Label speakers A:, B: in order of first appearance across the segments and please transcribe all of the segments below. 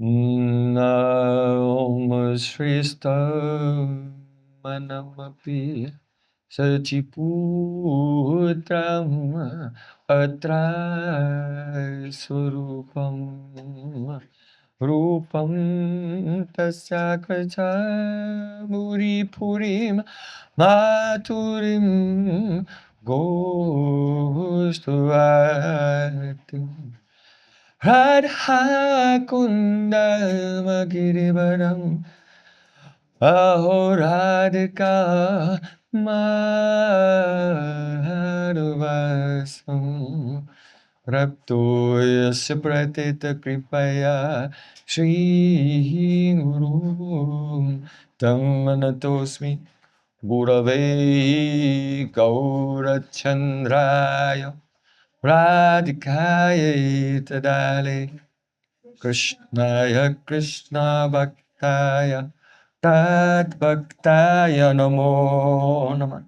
A: Om Sristam Manamapi Sachiputram Atra Swarupam Rupam Tasyakacha Muri Purim Maturim Gostuvatim Radha Kunda Magirivaram Aho Radhika Madhuvasam Rapto Yasya Pratita Kripaya Shri Guru Tammanatosmi Gurave Gaurachandraya Radhikaya Tadale Krishnaya Krishna Bhaktaya Tad Bhaktaya Namo Namah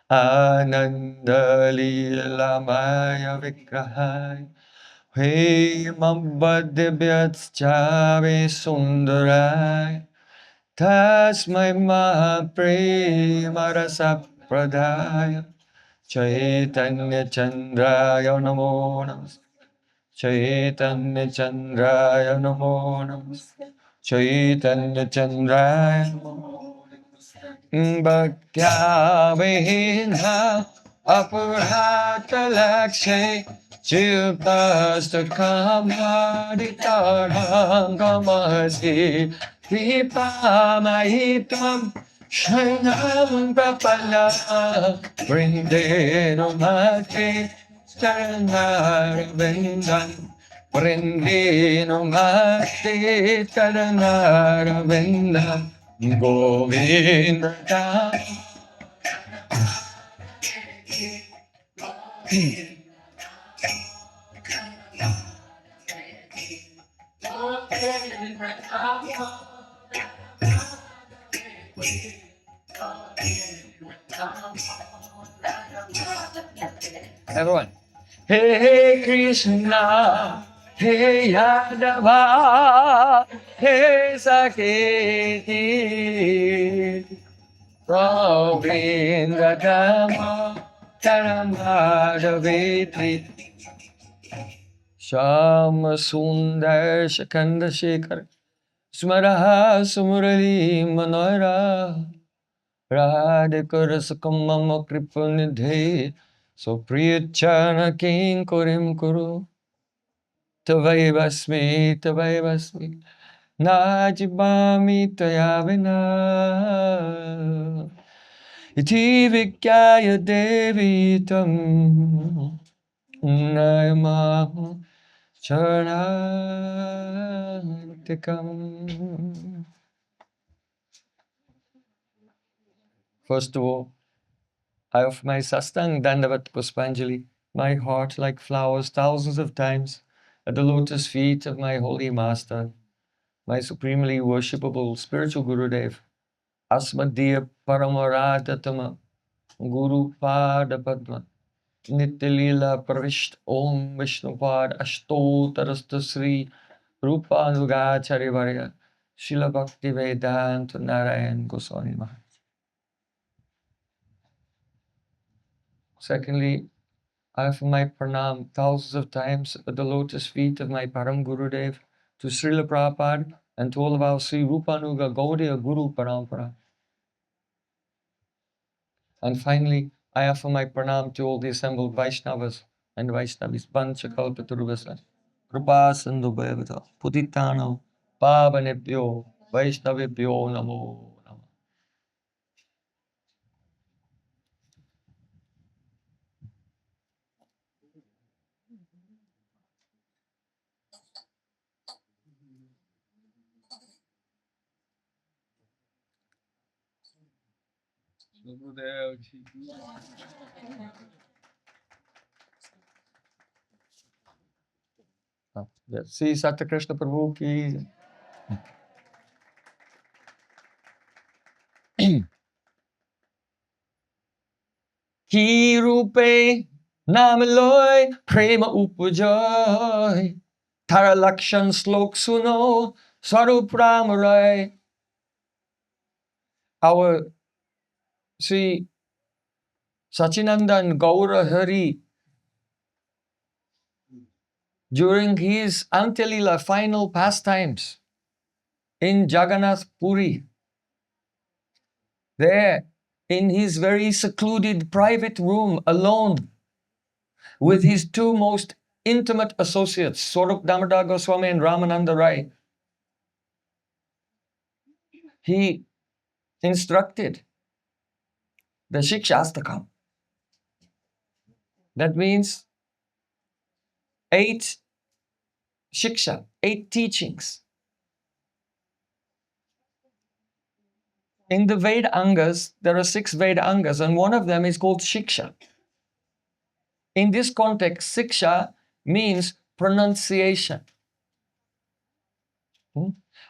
A: Ananda Leelamaya Vigrahaya Hey Mambadibhyatschave Sundaraya Tasmai Mahapremarasa Pradaya Chaitanya Chandraya Namo Namah Chaitanya Chandraya Namo Namaste Chaitanya Chandraya Namo Bhaktya Vihina Apurata Lakshay Shikshastakam Aditarangamasi Kripa Mahitam Shanam Prapala Vrindeno Mati Charanaravindan Vrindeno Mati Charanaravindan Govinda Everyone. Hey Krishna, Hey Yadava, Hey Saketi, Govinda Dhamma, Taramadavetri, Shama Sundar Shakanda Shekhar, Smaraha Sumurali Manoira, Radhika Mama Kripanidhe, So Priyachana King Kurim Kuru. Tavai Vasmi, Najibami Tayavina, Iti Vikyaya Devi Tam, Nayamahu Charantikam. First of all, I offer my sastang dandavat puspanjali, my heart like flowers thousands of times, at the lotus feet of my holy master, my supremely worshipable spiritual Gurudev, Asmadhiya Paramaradhatama, Guru Pada Padma, Nityalila Pravisht Om Vishnupad Ashto Tarasta Sri Rupa Anugacharya Varya, Srila Bhakti Vedanta Narayan Goswami Maharaj. Secondly, I offer my pranam thousands of times at the lotus feet of my Param Gurudev, to Srila Prabhupada, and to all of our Sri Rupanuga Gaudiya Guru Parampara. And finally, I offer my pranam to all the assembled Vaishnavas and Vaishnavis, Panchakalpaturvasa, Kripa Sindhu Bhavata, Putitanam, Pavanebhyo, Vaishnavibhyo Namo Namo. Sri Satyakrishna Prabhu ki Ki rupe namaloy prema upajoy Tara lakshan slok suno Swarup-shakti. Our Sri Sachinandan Gaura Hari, during his Antelila final pastimes in Jagannath Puri, there in his very secluded private room alone with his two most intimate associates, Swarup Damodar Goswami and Ramananda Rai, he instructed the Shikshastakam. That means 8 shiksha, 8 teachings. In the Veda Angas, there are 6 Veda Angas, and one of them is called Shiksha. In this context, Siksha means pronunciation.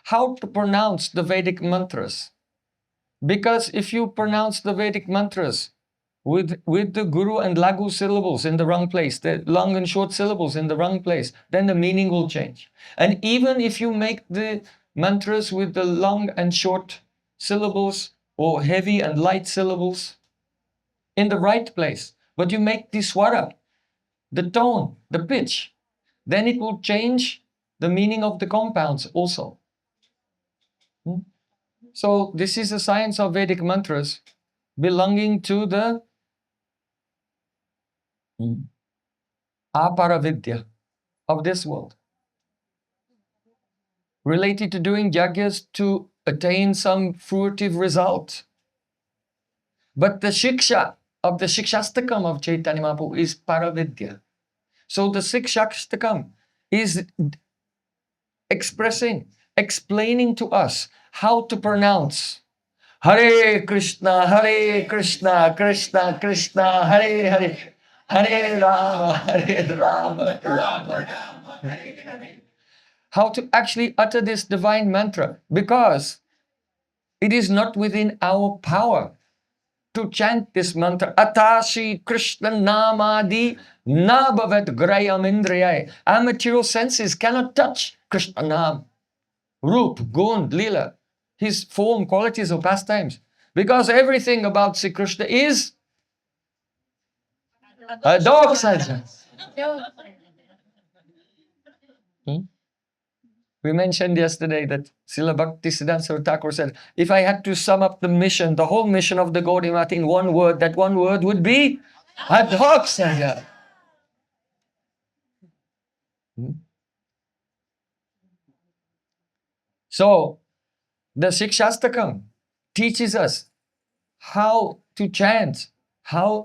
A: How to pronounce the Vedic mantras. Because if you pronounce the Vedic mantras with the Guru and Lagu syllables in the wrong place, the long and short syllables in the wrong place, then the meaning will change. And even if you make the mantras with the long and short syllables or heavy and light syllables in the right place, but you make the swara, the tone, the pitch, then it will change the meaning of the compounds also. So this is the science of Vedic mantras belonging to the Apara-vidya of this world, related to doing yagyas to attain some fruitive result. But the shiksha of the Shikshastakam of Chaitanya Mahaprabhu is Para-vidya. So the Shikshastakam is explaining to us how to pronounce Hare Krishna, Krishna Krishna, Hare Hare, Hare Rama, Rama Hare. How to actually utter this divine mantra, because it is not within our power to chant this mantra. Atashi Krishna Namadi Nabhavat Grayam Indriyai. Our material senses cannot touch Krishna Nam, Rup, Gund, Lila, his form, qualities, or pastimes. Because everything about Sri Krishna is a dog saja. We mentioned yesterday that Srila Bhaktisiddhanta Saraswati Thakur said, if I had to sum up the mission, the whole mission of the Gaudiya Math in one word, that one word would be Adhok Saja. So, the Shikshastakam teaches us how to chant,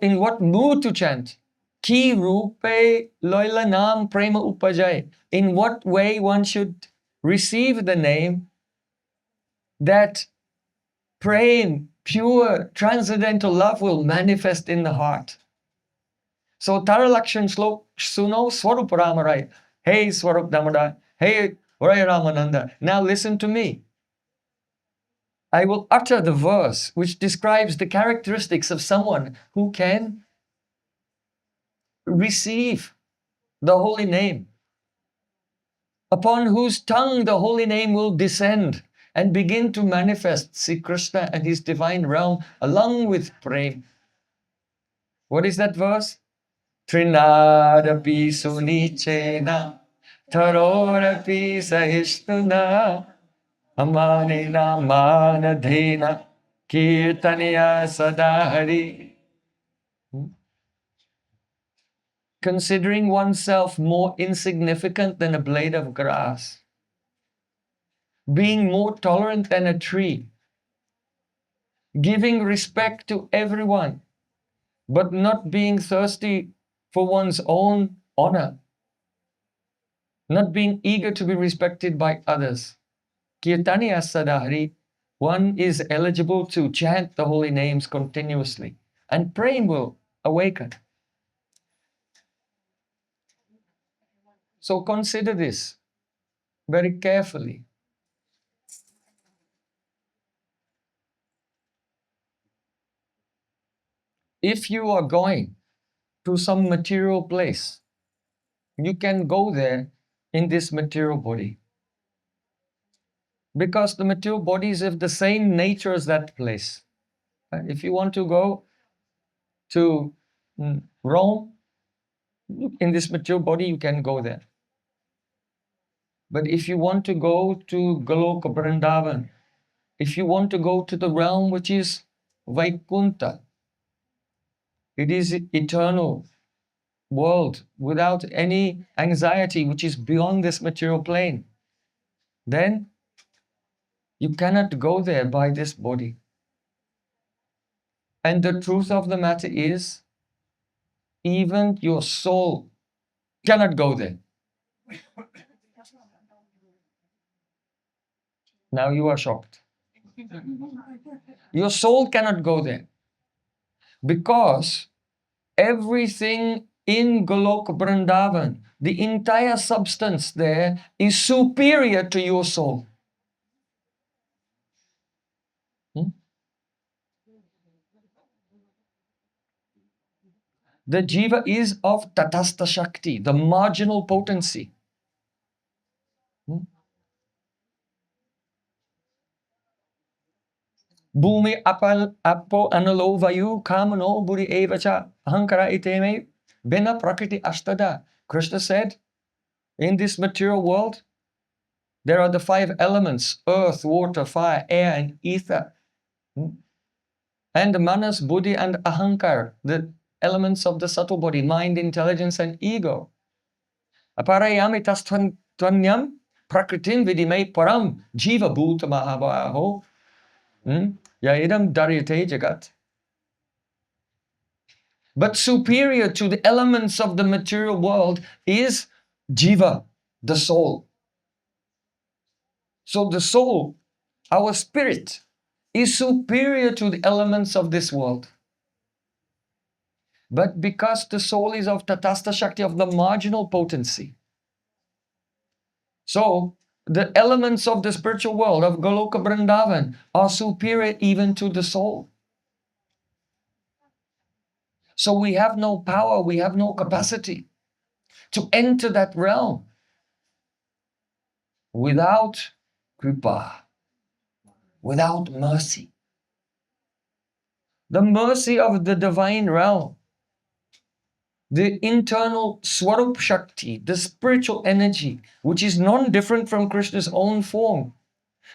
A: in what mood to chant. Ki rupe loila nam prema upajay. In what way one should receive the name that Prem, pure, transcendental love will manifest in the heart. So Tara Lakshan Slok Suno Swarup Ramarai. Hey Swarup Damodar. Hey Ray Ramananda. Now listen to me. I will utter the verse which describes the characteristics of someone who can receive the holy name, upon whose tongue the holy name will descend and begin to manifest Sri Krishna and his divine realm along with Prem. What is that verse? Trinadapi sunichena tarorapi sahishtuna amanena manadhena kirtaniya sadahari. Considering oneself more insignificant than a blade of grass, being more tolerant than a tree, giving respect to everyone, but not being thirsty for one's own honor, not being eager to be respected by others. Kirtaniya Sadahari, one is eligible to chant the holy names continuously, and Prem will awaken. So consider this very carefully. If you are going to some material place, you can go there in this material body. Because the material body is of the same nature as that place. If you want to go to Rome, in this material body, you can go there. But if you want to go to Goloka Vrindavan, if you want to go to the realm which is Vaikuntha, it is eternal world without any anxiety, which is beyond this material plane, then you cannot go there by this body. And the truth of the matter is, even your soul cannot go there. Now you are shocked. Your soul cannot go there because everything in Goloka Vrindavan, the entire substance there is superior to your soul. The jiva is of Tatastha-shakti, the marginal potency. Bhumi apo analo vayu kamano buddhi evacha ahankara iteme bina prakriti ashtada. Krishna said, in this material world, there are the 5 elements: earth, water, fire, air, and ether. And the manas, buddhi, and ahankar, the elements of the subtle body, mind, intelligence, and ego. Aparayami tastvanyam prakritim vidime param jiva bhuta mahabaho yaidam daryate jagat. But superior to the elements of the material world is jiva, the soul. So the soul, our spirit, is superior to the elements of this world. But because the soul is of Tatastha-shakti, of the marginal potency, so the elements of the spiritual world of Goloka Vrindavan are superior even to the soul. So we have no power, we have no capacity to enter that realm without kripa, without mercy. The mercy of the divine realm, the internal Swarup-shakti, the spiritual energy, which is non-different from Krishna's own form.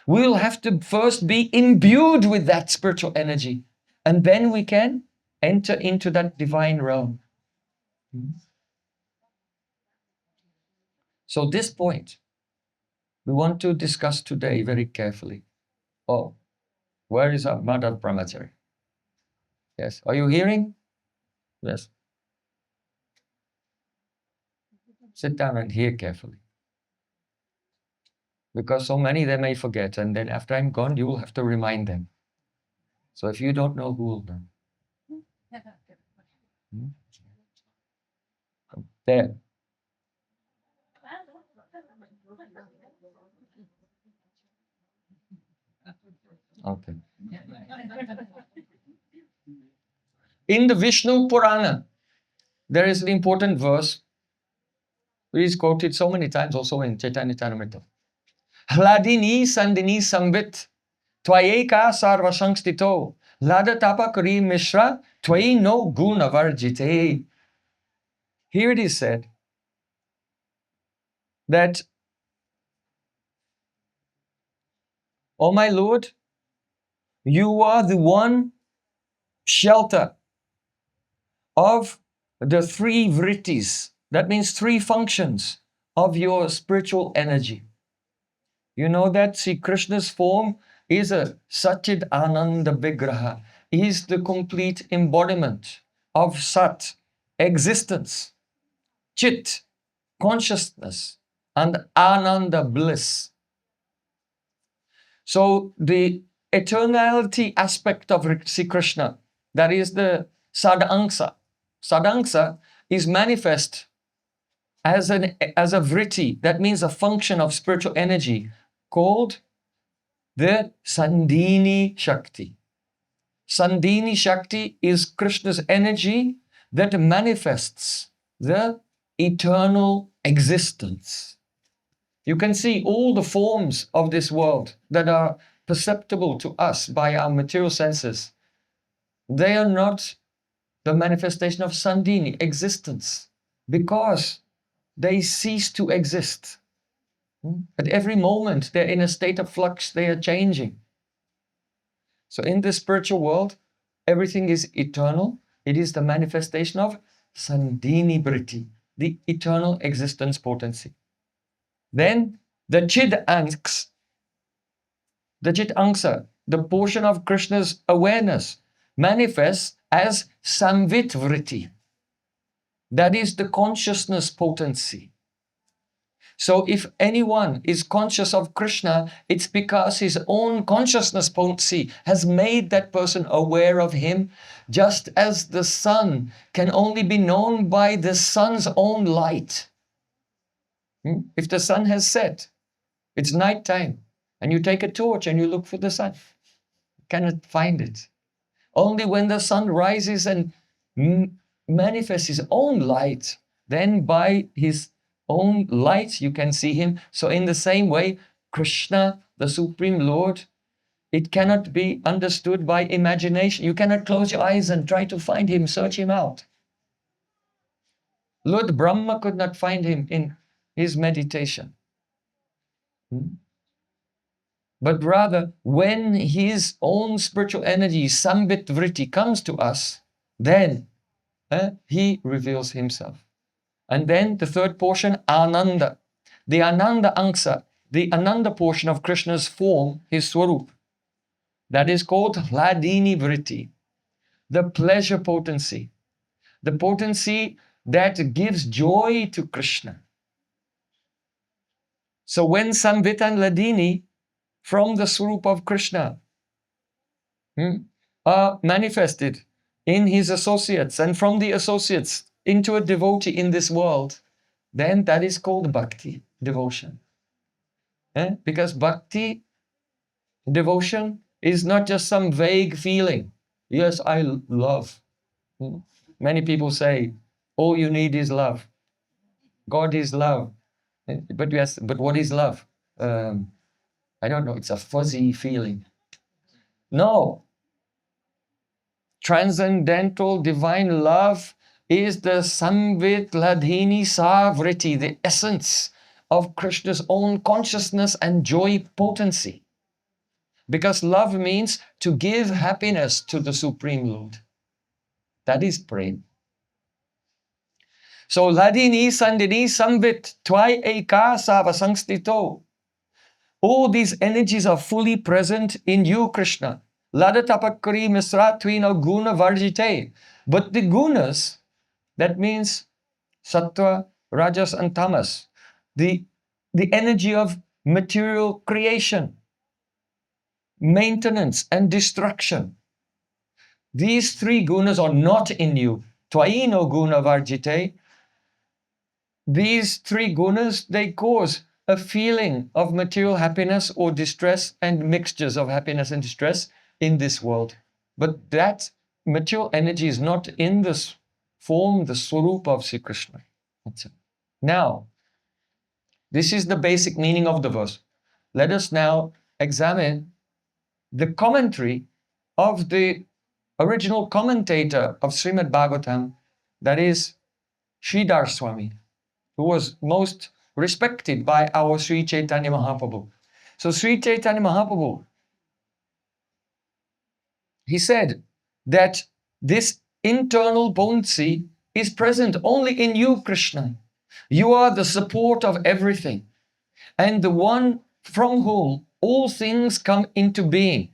A: We'll have to first be imbued with that spiritual energy, and then we can enter into that divine realm. So this point, we want to discuss today very carefully. Oh, where is our Mother Brahmachari? Yes, are you hearing? Yes. Sit down and hear carefully. Because so many they may forget, and then after I'm gone, you will have to remind them. So if you don't know, who will know? There. Okay. In the Vishnu Purana, there is an important verse which is quoted so many times also in Chaitanya Academy. Hladini Sandini Samvit Tvayeka sarvasangstito Ladatapa Kari Mishra Tvai no guna varjite. Here it is said that, oh my Lord, you are the one shelter of the 3 vrittis. That means 3 functions of your spiritual energy. You know that Sri Krishna's form is a Satchid Ananda Vigraha. He is the complete embodiment of Sat, existence, Chit, consciousness, and Ananda, bliss. So the eternality aspect of Sri Krishna, that is the Sadangsa. Sadangsa is manifest as a vritti, that means a function of spiritual energy, called the Sandini Shakti. Sandini Shakti is Krishna's energy that manifests the eternal existence. You can see all the forms of this world that are perceptible to us by our material senses. They are not the manifestation of Sandini, existence, because they cease to exist. At every moment, they're in a state of flux, they are changing. So in the spiritual world, everything is eternal. It is the manifestation of Sandini Britti, the eternal existence potency. Then the Chid Anks, the Chit Angsa, the portion of Krishna's awareness, manifests as Samvit Vritti. That is the consciousness potency. So if anyone is conscious of Krishna, it's because his own consciousness potency has made that person aware of him, just as the sun can only be known by the sun's own light. If the sun has set, it's nighttime, and you take a torch and you look for the sun, you cannot find it. Only when the sun rises and manifests his own light, then by his own light you can see him. So in the same way, Krishna, the Supreme Lord, it cannot be understood by imagination. You cannot close your eyes and try to find him, search him out. Lord Brahma could not find him in his meditation. But rather, when his own spiritual energy, Sambit Vritti, comes to us, then he reveals himself. And then the third portion, Ananda. The Ananda Angsa, the Ananda portion of Krishna's form, his Swarup. That is called Hladini Vritti, the pleasure potency. The potency that gives joy to Krishna. So when Samvit and Hladini, from the Swarup of Krishna, are manifested in his associates, and from the associates into a devotee in this world, then that is called bhakti, devotion. Because bhakti, devotion, is not just some vague feeling. Yes, I love. Many people say, all you need is love. God is love. But yes, but what is love? I don't know, it's a fuzzy feeling. No. Transcendental divine love is the Samvit Hladini Savriti, the essence of Krishna's own consciousness and joy potency. Because love means to give happiness to the Supreme Lord. That is Prem. So Hladini, Sandini, Samvit, Tvai Eka Sava Sangstito. All these energies are fully present in you, Krishna. Lada tapakari misra tvina guna varjite. But the gunas, that means sattva, rajas, and tamas, the energy of material creation, maintenance, and destruction. These three gunas are not in you. Tvaino guna varjite. These three gunas, they cause a feeling of material happiness or distress and mixtures of happiness and distress in this world. But that material energy is not in this form, the Swarup of Sri Krishna. Now, this is the basic meaning of the verse. Let us now examine the commentary of the original commentator of Srimad Bhagavatam, that is Sridhar Swami, who was most respected by our Sri Chaitanya Mahaprabhu. So Sri Chaitanya Mahaprabhu, he said that this internal potency is present only in you, Krishna. You are the support of everything, and the one from whom all things come into being.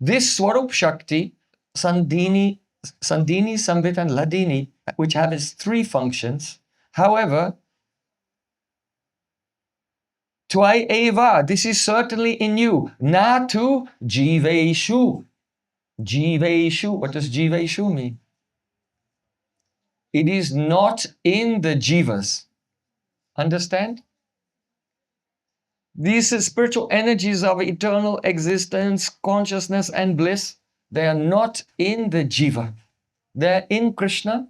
A: This Swarup-shakti, Sandini, Samvit, and Hladini, which have its three functions, however, Tvai eva, this is certainly in you. Na tu jiveshu. Jiveshu, what does jiveshu mean? It is not in the jivas. Understand? These spiritual energies of eternal existence, consciousness, and bliss, they are not in the jiva. They're in Krishna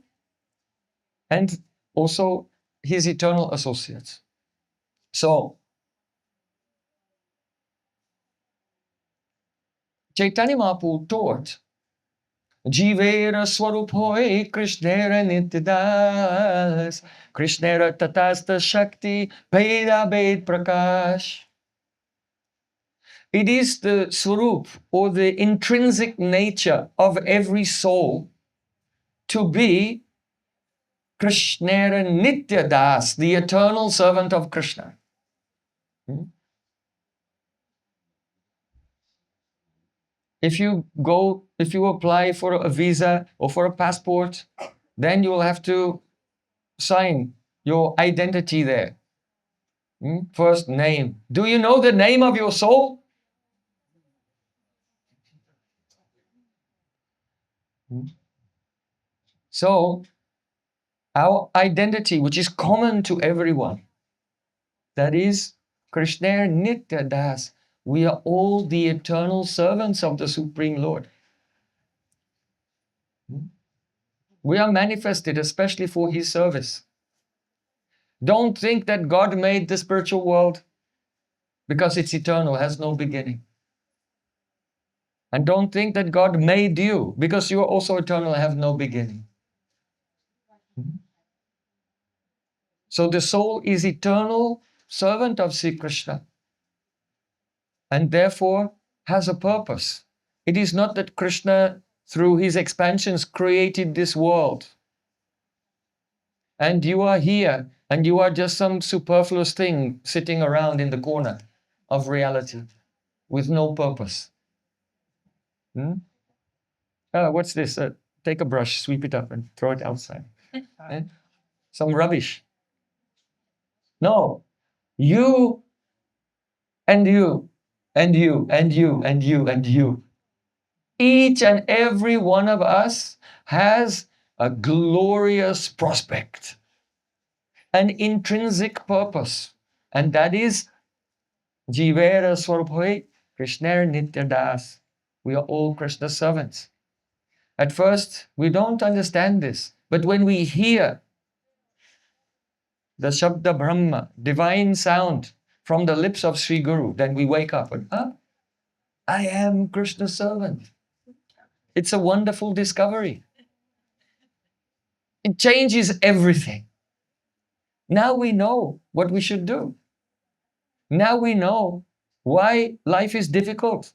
A: and also his eternal associates. So, Chaitanya Mahaprabhu taught Jivera Swarup-hoy Krishnera Nitya-das Krishnera Tatastha-shakti Bheda-Abheda Prakash. It is the Swarup or the intrinsic nature of every soul to be Krishnera Nitya-das, the eternal servant of Krishna. If you apply for a visa or for a passport, then you will have to sign your identity there. First name. Do you know the name of your soul? So, our identity, which is common to everyone, that is Krishna Nitya Das. We are all the eternal servants of the Supreme Lord. We are manifested especially for His service. Don't think that God made the spiritual world because it's eternal, has no beginning. And don't think that God made you because you are also eternal, have no beginning. So the soul is eternal servant of Sri Krishna and therefore has a purpose. It is not that Krishna, through his expansions, created this world. And you are here and you are just some superfluous thing sitting around in the corner of reality with no purpose. What's this? Take a brush, sweep it up and throw it outside. Some rubbish. No, you and you and you and you and you and you. Each and every one of us has a glorious prospect, an intrinsic purpose, and that is Jivera Swarup-hoy Krishna Nitya-das. We are all Krishna servants. At first, we don't understand this, but when we hear the Shabda Brahma, divine sound from the lips of Sri Guru, then we wake up and, I am Krishna's servant. It's a wonderful discovery. It changes everything. Now we know what we should do. Now we know why life is difficult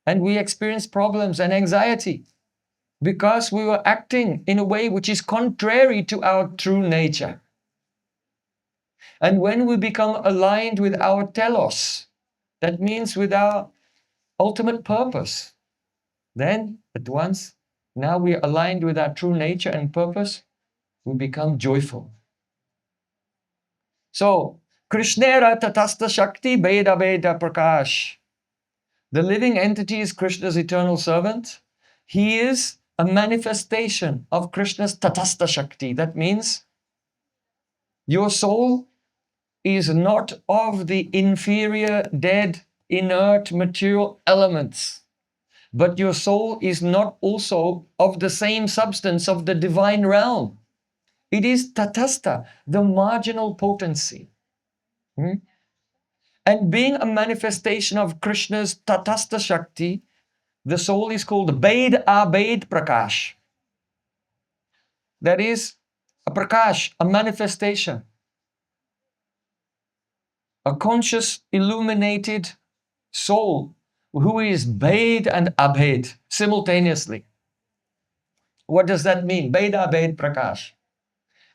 A: and we experience problems and anxiety because we were acting in a way which is contrary to our true nature. And when we become aligned with our telos, that means with our ultimate purpose, then at once, now we are aligned with our true nature and purpose, we become joyful. So, Krishnera Tatastha-shakti Bheda-Abheda Prakash. The living entity is Krishna's eternal servant. He is a manifestation of Krishna's Tatastha-shakti. That means your soul is not of the inferior, dead, inert, material elements. But your soul is not also of the same substance of the divine realm. It is Tatastha, the marginal potency. And being a manifestation of Krishna's Tatastha-shakti, the soul is called Bheda-Abheda Prakash. That is a Prakash, a manifestation, a conscious, illuminated soul who is Bhed and Abhed simultaneously. What does that mean? Bheda-Abheda Prakash.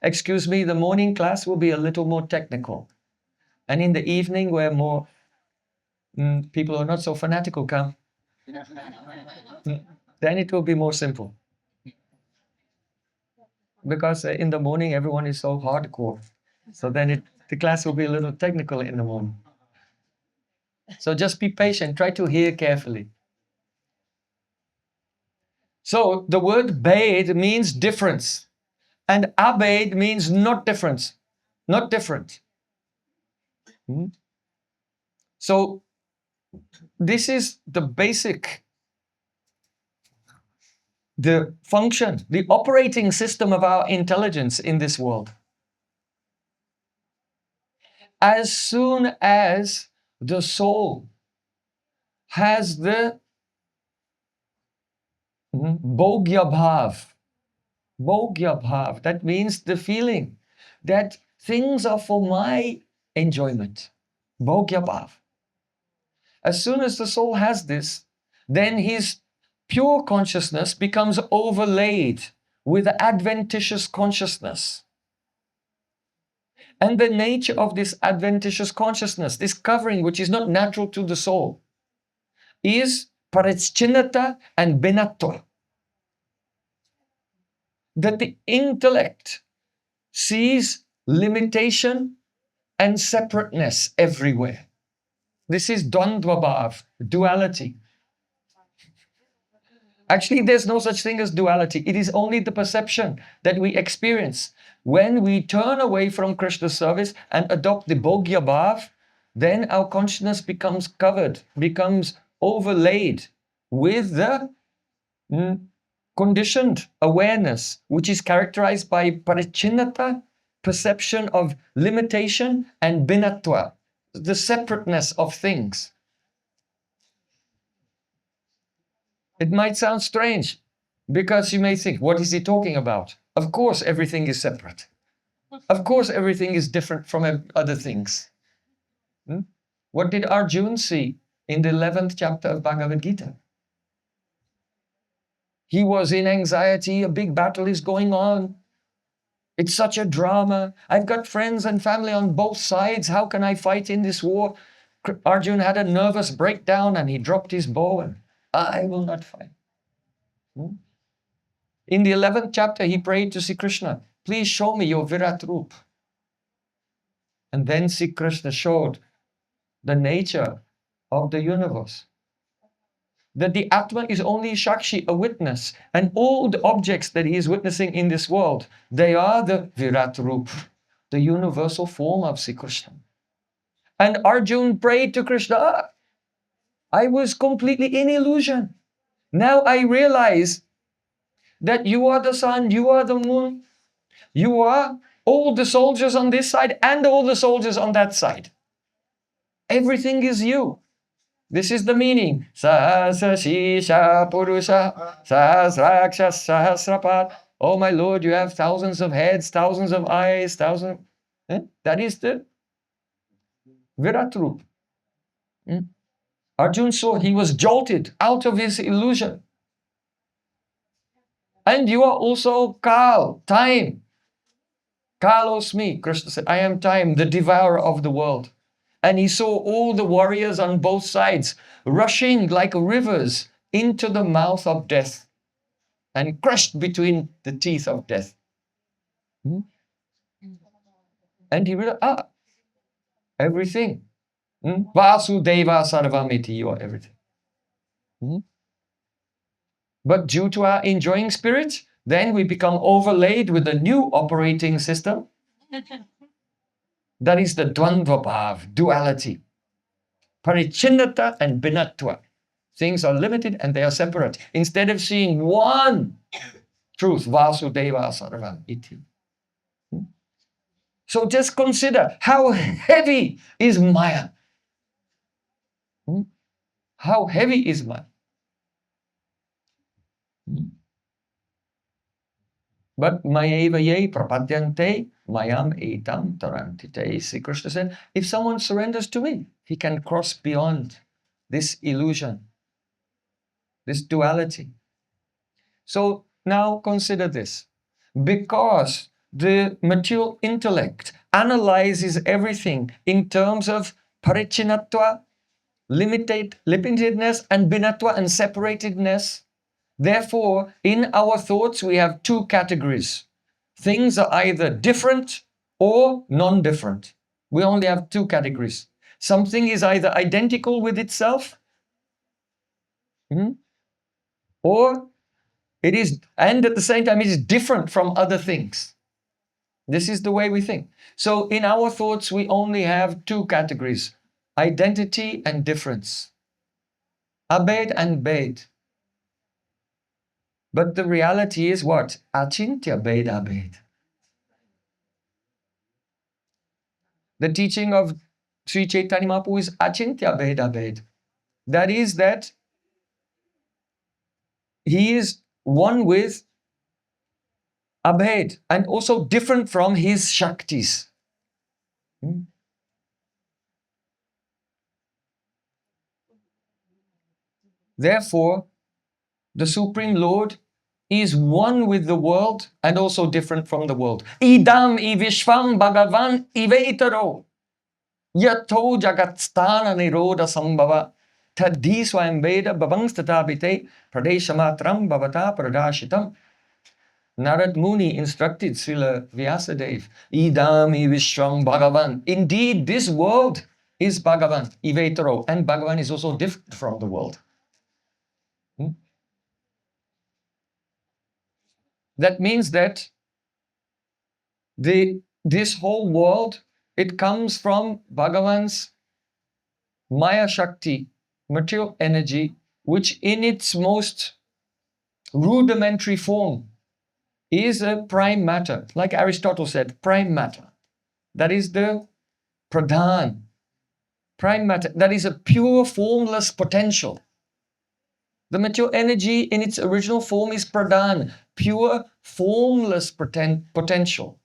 A: Excuse me, the morning class will be a little more technical. And in the evening, where more people who are not so fanatical come, then it will be more simple. Because in the morning, everyone is so hardcore. So then the class will be a little technical in the morning. So just be patient, try to hear carefully. So the word Bhed means difference. And Abhed means not difference, not different. So this is the basic, the function, the operating system of our intelligence in this world. as soon as the soul has the bhogya bhav, that means the feeling that things are for my enjoyment. Bhogya bhav. As soon as the soul has this, then his pure consciousness becomes overlaid with adventitious consciousness. And the nature of this adventitious consciousness, this covering which is not natural to the soul, is paricchinnata and binatva. That the intellect sees limitation and separateness everywhere. This is dvandva, duality. Actually, there's no such thing as duality. It is only the perception that we experience. When we turn away from Krishna's service and adopt the bhogya bhav, then our consciousness becomes covered, becomes overlaid with the conditioned awareness, which is characterized by paricchinnata, perception of limitation, and binatva, the separateness of things. It might sound strange because you may think, what is he talking about? Of course, everything is separate. Of course, everything is different from other things. What did Arjuna see in the 11th chapter of Bhagavad Gita? He was in anxiety, a big battle is going on. It's such a drama. I've got friends and family on both sides. How can I fight in this war? Arjuna had a nervous breakdown and he dropped his bow and I will not fight. In the 11th chapter, he prayed to Sri Krishna, please show me your Virat Roop. And then Sri Krishna showed the nature of the universe. That the Atma is only Shakshi, a witness, and all the objects that he is witnessing in this world, they are the Virat Roop, the universal form of Sri Krishna. And Arjuna prayed to Krishna, I was completely in illusion. Now I realize that you are the sun, you are the moon, you are all the soldiers on this side and all the soldiers on that side. Everything is you. This is the meaning. Sahasra Shisha Purusha Sahasraksha Sahasrapat. Oh my Lord, you have thousands of heads, thousands of eyes, thousands. That is the Virat Roop. Arjuna saw he was jolted out of his illusion. And you are also Kal, time. Kalosmi, Krishna said, I am time, the devourer of the world. And he saw all the warriors on both sides rushing like rivers into the mouth of death and crushed between the teeth of death. And he realized, everything. Vasudeva Sarvamiti, you are everything. But due to our enjoying spirit, then we become overlaid with a new operating system. That is the Dvandva Bhav, duality. Paricchinnata and binatva. Things are limited and they are separate. Instead of seeing one truth, Vasudeva Sarvam Iti. So just consider how heavy is Maya. How heavy is Maya? But Mayeva ye prapadyante mayam etam tarantite. Sri Krishna said, if someone surrenders to me, he can cross beyond this illusion, this duality. So now consider this. Because the material intellect analyzes everything in terms of parichinatva, limitedness, and binatva, and separatedness. Therefore, in our thoughts, we have two categories. Things are either different or non-different. We only have two categories. Something is either identical with itself, or it is, and at the same time, it is different from other things. This is the way we think. So in our thoughts, we only have two categories, identity and difference. Abhed and Bhed. But the reality is what? Acintya-Bheda-Abheda. The teaching of Sri Chaitanya Mahaprabhu is Acintya-Bheda-Abheda. That is that he is one with Abhed and also different from his Shaktis. Therefore, the Supreme Lord is one with the world and also different from the world. Idam I Vishvam Bhagavan Iveitaro Yato Jagatstana Niroda Sambhava Tadhi Swayambheda Bhavangstatabhite Pradeshamatram Bhavata Pradashitam. Narad Muni instructed Srila Vyasadeva, Idam I Vishvam Bhagavan. Indeed, this world is Bhagavan, Iveitaro, and Bhagavan is also different from the world. That means that this whole world, it comes from Bhagavan's Maya Shakti, material energy, which in its most rudimentary form is a prime matter. Like Aristotle said, prime matter. That is the pradhan. Prime matter, that is a pure formless potential. The material energy in its original form is pradhan, pure formless potential.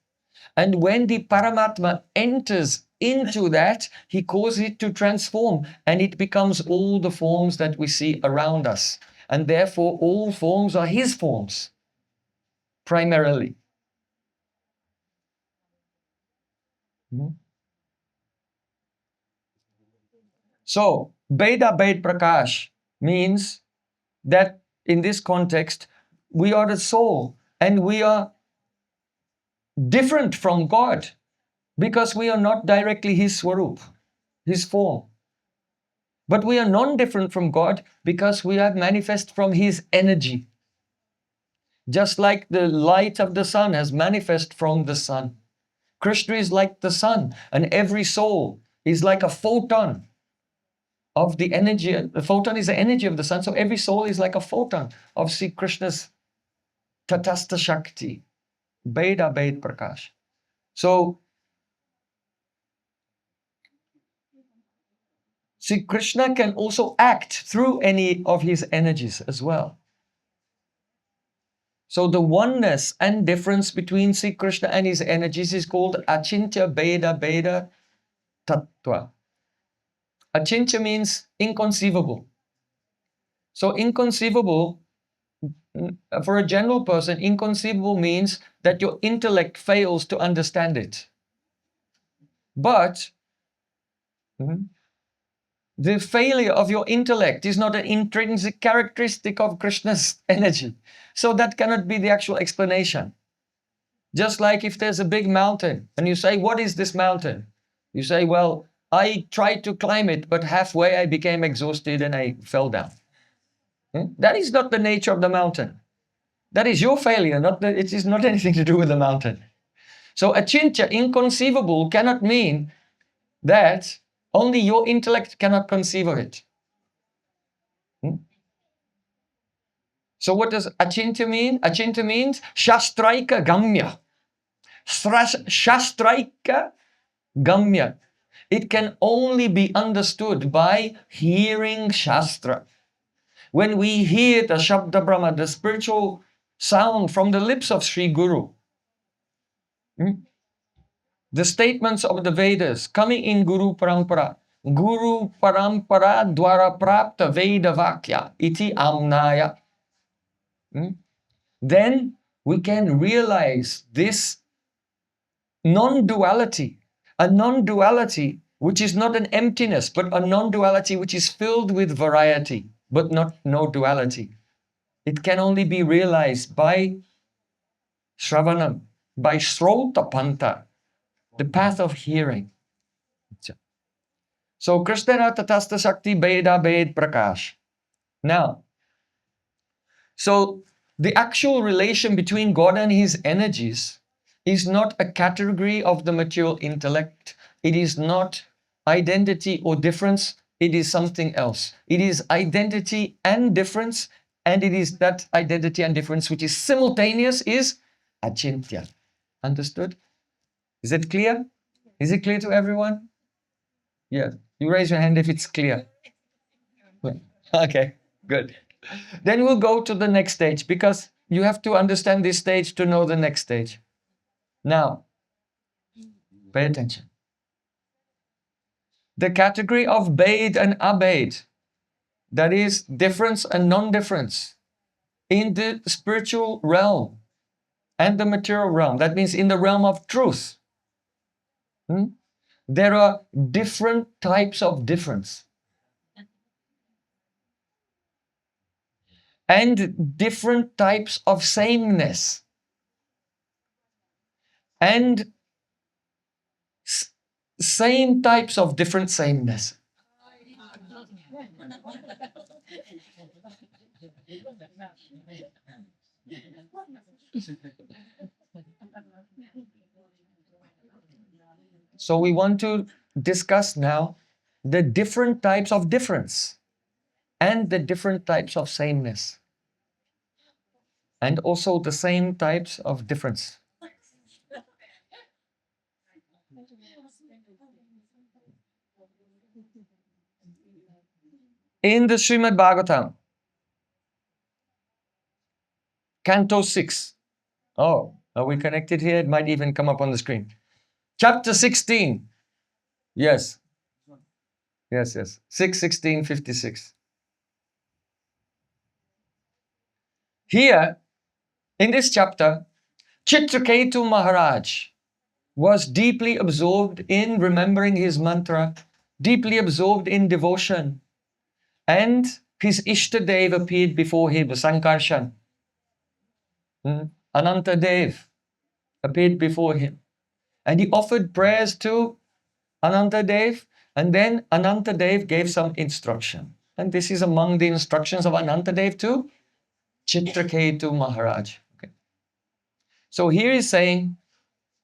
A: And when the Paramatma enters into that, he causes it to transform and it becomes all the forms that we see around us. And therefore, all forms are his forms, primarily. So, Beda Bed Prakash means that in this context, we are the soul and we are different from God because we are not directly his Swarup, his form. But we are non-different from God because we are manifest from his energy. Just like the light of the sun has manifest from the sun. Krishna is like the sun, and every soul is like a photon of the energy. The photon is the energy of the sun, so every soul is like a photon of Sri Krishna's Tatastha-shakti, Beda Bed Prakash. So, Sri Krishna can also act through any of his energies as well. So the oneness and difference between Sri Krishna and his energies is called Acintya-Bheda-Abheda Tattva. Acintya means inconceivable. So inconceivable, for a general person, inconceivable means that your intellect fails to understand it. But the failure of your intellect is not an intrinsic characteristic of Krishna's energy. So that cannot be the actual explanation. Just like if there's a big mountain and you say, what is this mountain? You say, well, I tried to climb it, but halfway I became exhausted and I fell down. That is not the nature of the mountain. That is your failure. It is not anything to do with the mountain. So achintya, inconceivable, cannot mean that only your intellect cannot conceive of it. So what does achintya mean? Achintya means shastraika gamya. Shastraika gamya. It can only be understood by hearing Shastra. When we hear the Shabda Brahma, the spiritual sound from the lips of Sri Guru, the statements of the Vedas coming in Guru Parampara, Guru Parampara Dwara Prapta Veda Vakya Iti Amnaya. Then we can realize this non-duality, a non-duality which is not an emptiness, but a non-duality which is filled with variety, but not no duality. It can only be realized by Shravanam, by Srota Panta, the path of hearing. So Krishna Tatastha-shakti Bheda-Abheda Prakash. Now, so the actual relation between God and his energies is not a category of the material intellect. It is not identity or difference. It is something else. It is identity and difference, and it is that identity and difference which is simultaneous is achintya. Understood? Is it clear? Is it clear to everyone? Yes. You raise your hand if it's clear. Okay, good. Then we'll go to the next stage, because you have to understand this stage to know the next stage. Now, pay attention. The category of Bhed and Abhed, that is difference and non-difference, in the spiritual realm and the material realm, that means in the realm of truth, there are different types of difference and different types of sameness and same types of different sameness. So we want to discuss now the different types of difference and the different types of sameness, and also the same types of difference. In the Srimad Bhagavatam, Canto 6. Oh, are we connected here? It might even come up on the screen. Chapter 16. Yes. Yes, yes. 6:16:56. Here, in this chapter, Chitraketu Maharaj was deeply absorbed in remembering his mantra, deeply absorbed in devotion, and his Ishtadev appeared before him, Sankarshan. Anantadev appeared before him. And he offered prayers to Anantadev, and then Anantadev gave some instruction. And this is among the instructions of Anantadev to Chitraketu Maharaj. Okay. So here he's saying,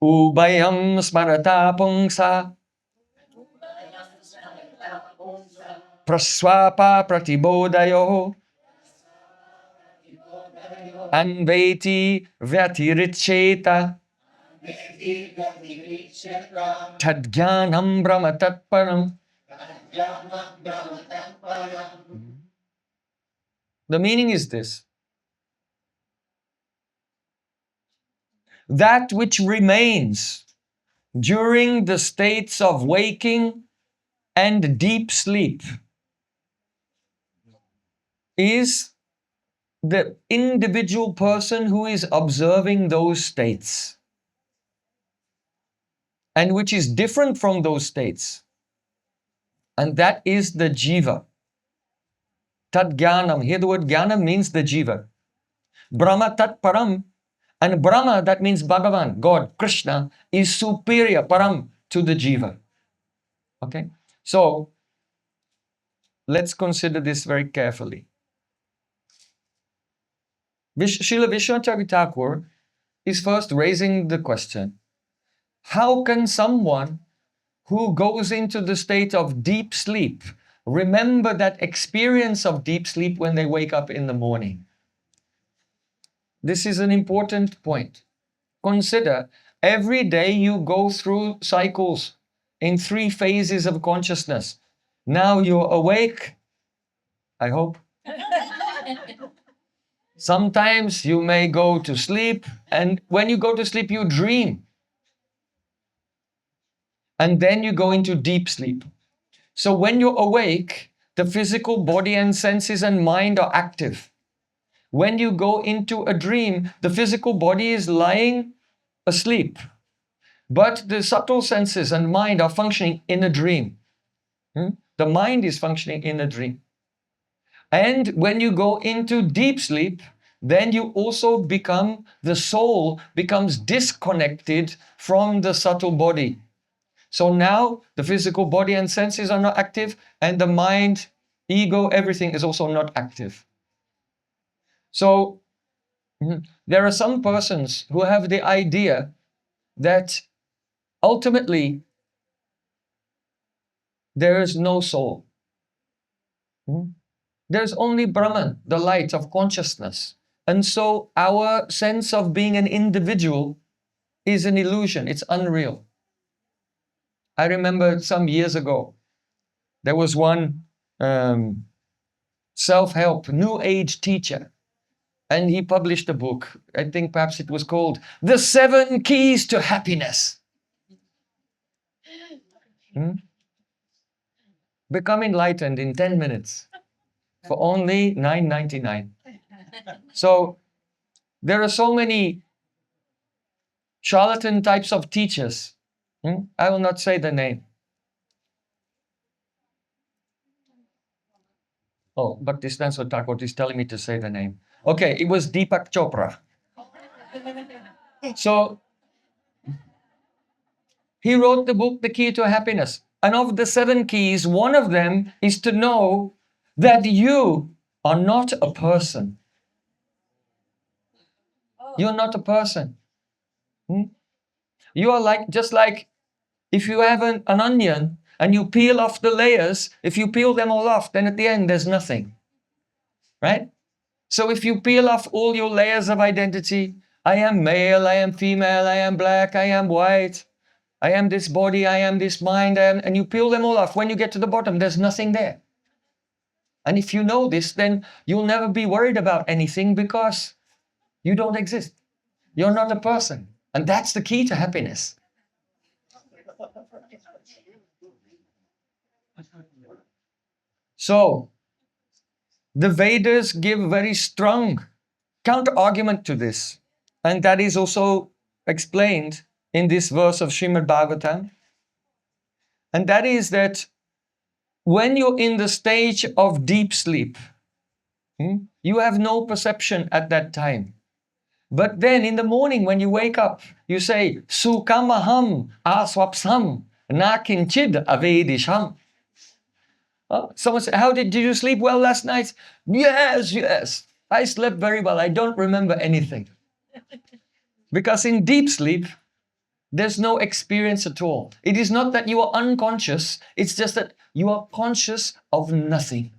A: Ubayam smarata pungsa praswapa pratibodayo anveti vyatiricheta tadjnanam brahma tatparam. The meaning is this: that which remains during the states of waking and deep sleep is the individual person who is observing those states, and which is different from those states. And that is the jiva. Tad-jnanam. Here the word jnana means the jiva. Brahma tat param. And Brahma, that means Bhagavan, God, Krishna, is superior, param, to the jiva. Okay? So, let's consider this very carefully. Srila Vishwanath Thakur is first raising the question, how can someone who goes into the state of deep sleep remember that experience of deep sleep when they wake up in the morning? This is an important point. Consider, every day you go through cycles in 3 phases of consciousness. Now you're awake, I hope. Sometimes you may go to sleep, and when you go to sleep, you dream. And then you go into deep sleep. So when you're awake, the physical body and senses and mind are active. When you go into a dream, the physical body is lying asleep, but the subtle senses and mind are functioning in a dream. The mind is functioning in a dream. And when you go into deep sleep, then you also become, the soul becomes disconnected from the subtle body. So now the physical body and senses are not active, and the mind, ego, everything is also not active. So there are some persons who have the idea that ultimately there is no soul. There's only Brahman, the light of consciousness. And so our sense of being an individual is an illusion, it's unreal. I remember some years ago, there was one self-help, new age teacher, and he published a book. I think perhaps it was called The 7 Keys to Happiness. Become enlightened in 10 minutes for only $9.99. So there are so many charlatan types of teachers. I will not say the name. Oh, but this Bhaktistan Thakur is telling me to say the name. Okay, it was Deepak Chopra. So he wrote the book, The Key to Happiness. And of the 7 keys, one of them is to know that you are not a person. You're not a person. You are just like if you have an onion and you peel off the layers, if you peel them all off, then at the end there's nothing. Right? So if you peel off all your layers of identity, I am male, I am female, I am black, I am white, I am this body, I am this mind, and you peel them all off. When you get to the bottom, there's nothing there. And if you know this, then you'll never be worried about anything because you don't exist. You're not a person. And that's the key to happiness. So, the Vedas give very strong counter-argument to this. And that is also explained in this verse of Srimad Bhagavatam. And that is that when you're in the stage of deep sleep, you have no perception at that time. But then in the morning when you wake up, you say, Sukamaham aswapsam nakinchid avedisham. Someone said, how did you sleep well last night? Yes. I slept very well. I don't remember anything. Because in deep sleep, there's no experience at all. It is not that you are unconscious. It's just that you are conscious of nothing.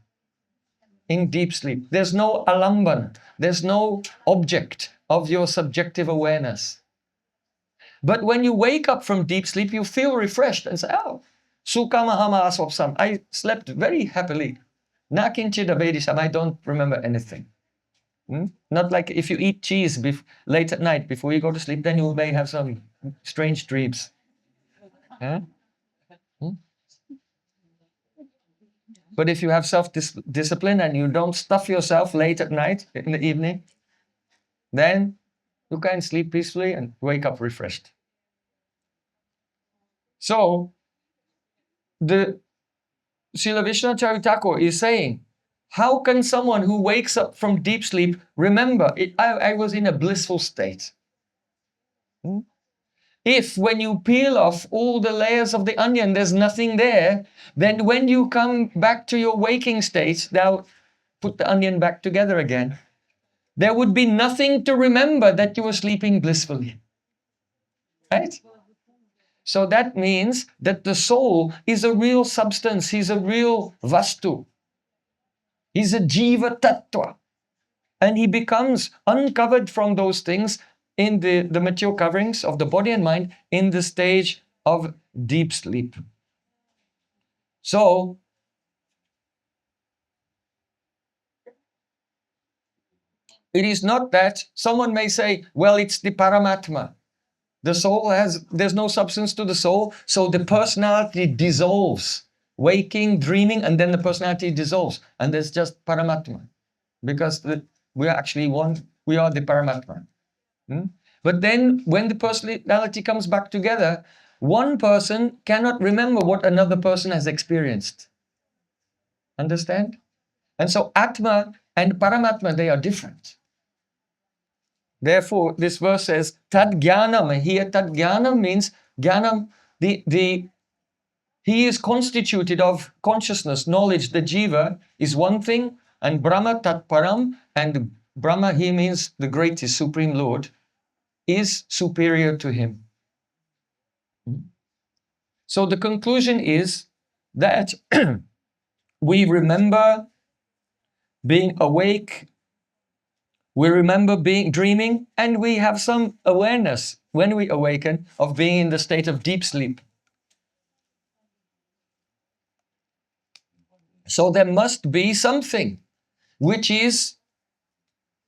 A: In deep sleep, there's no alamban. There's no object of your subjective awareness. But when you wake up from deep sleep, you feel refreshed and say, oh, Sukamahama aswapsam. I slept very happily. Nakinchid-avedisham. I don't remember anything. Not like if you eat cheese late at night before you go to sleep, then you may have some strange dreams. But if you have self-discipline and you don't stuff yourself late at night, in the evening, then you can sleep peacefully and wake up refreshed. So, the Srila Vishnacharya Thakur is saying, how can someone who wakes up from deep sleep remember, I was in a blissful state? If when you peel off all the layers of the onion, there's nothing there, then when you come back to your waking state, now put the onion back together again, there would be nothing to remember that you were sleeping blissfully. Right? So that means that the soul is a real substance, he's a real vastu. He's a jiva tattva. And he becomes uncovered from those things in the material coverings of the body and mind in the stage of deep sleep. So, it is not that someone may say, well, it's the Paramatma. The soul there's no substance to the soul, so the personality dissolves. Waking, dreaming, and then the personality dissolves. And there's just Paramatma. Because we are actually one, we are the Paramatma. But then when the personality comes back together, one person cannot remember what another person has experienced. Understand? And so Atma and Paramatma, they are different. Therefore, this verse says, Tad-jnanam. Here, Tad-jnanam means jnanam, he is constituted of consciousness, knowledge. The jiva is one thing, and Brahma Tat-param, and Brahma, he means the greatest, supreme Lord, is superior to him. So the conclusion is that we remember being awake, we remember being dreaming, and we have some awareness when we awaken of being in the state of deep sleep. So there must be something which is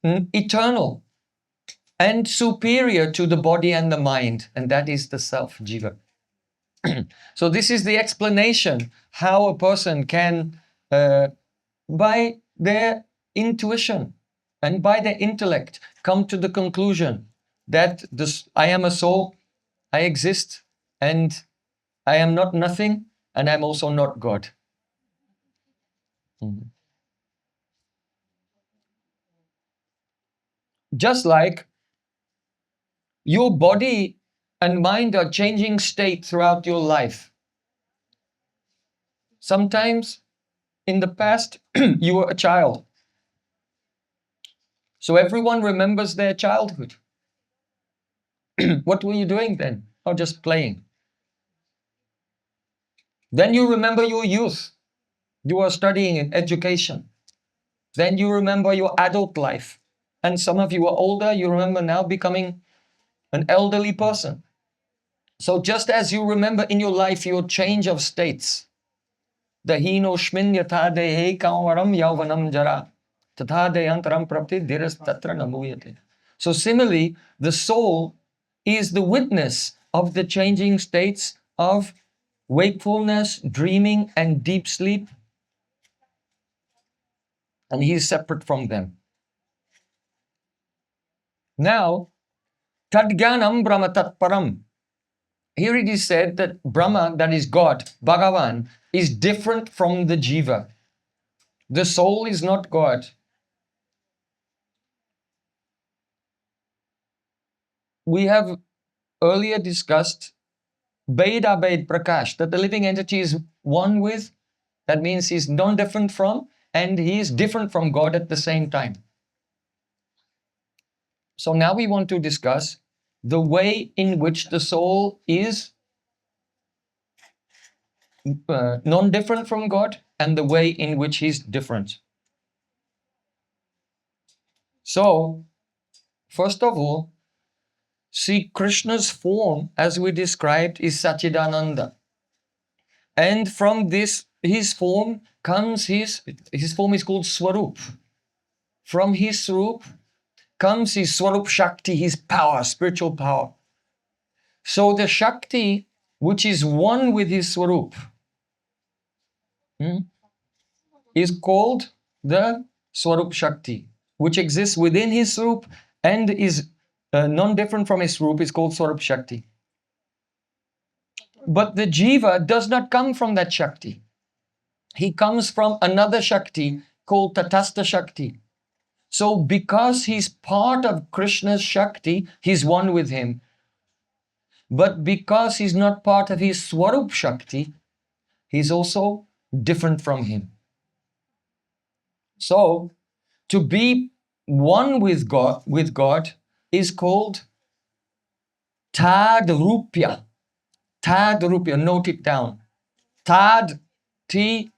A: eternal and superior to the body and the mind, and that is the self, jiva. So this is the explanation how a person can, by their intuition and by their intellect, come to the conclusion that this, I am a soul, I exist, and I am not nothing, and I'm also not God. Mhm. Just like your body and mind are changing state throughout your life. Sometimes in the past, you were a child. So everyone remembers their childhood. What were you doing then? Oh, just playing. Then you remember your youth. You are studying in education. Then you remember your adult life. And some of you are older, you remember now becoming an elderly person. So just as you remember in your life your change of states, Dahino shmin yatha dehe kawaram yauvanam jara, tatha deyantaram prapti dhiras tatra namuyate. So similarly, the soul is the witness of the changing states of wakefulness, dreaming, and deep sleep, and he is separate from them. Now, Tadganam Brahma Tatparam. Here it is said that Brahma, that is God, Bhagavan, is different from the jiva. The soul is not God. We have earlier discussed Bheda-Abheda Prakash, that the living entity is one with, that means he's non-different from, and he is different from God at the same time. So now we want to discuss the way in which the soul is non-different from God and the way in which he's different. So, first of all, Sri Krishna's form, as we described, is Satchidananda. And from this, his form comes his form is called Swarup. From his Swarup comes his Swarup-shakti, his power, spiritual power. So the Shakti, which is one with his Swarup, is called the Swarup-shakti, which exists within his Swarup and is non-different from his Swarup, is called Swarup-shakti. But the Jiva does not come from that Shakti. He comes from another Shakti called Tatastha-shakti. So because he's part of Krishna's Shakti, he's one with him. But because he's not part of his Swarup-shakti, he's also different from him. So to be one with God is called Tad-rupya. Tad-rupya, note it down. Tad, T,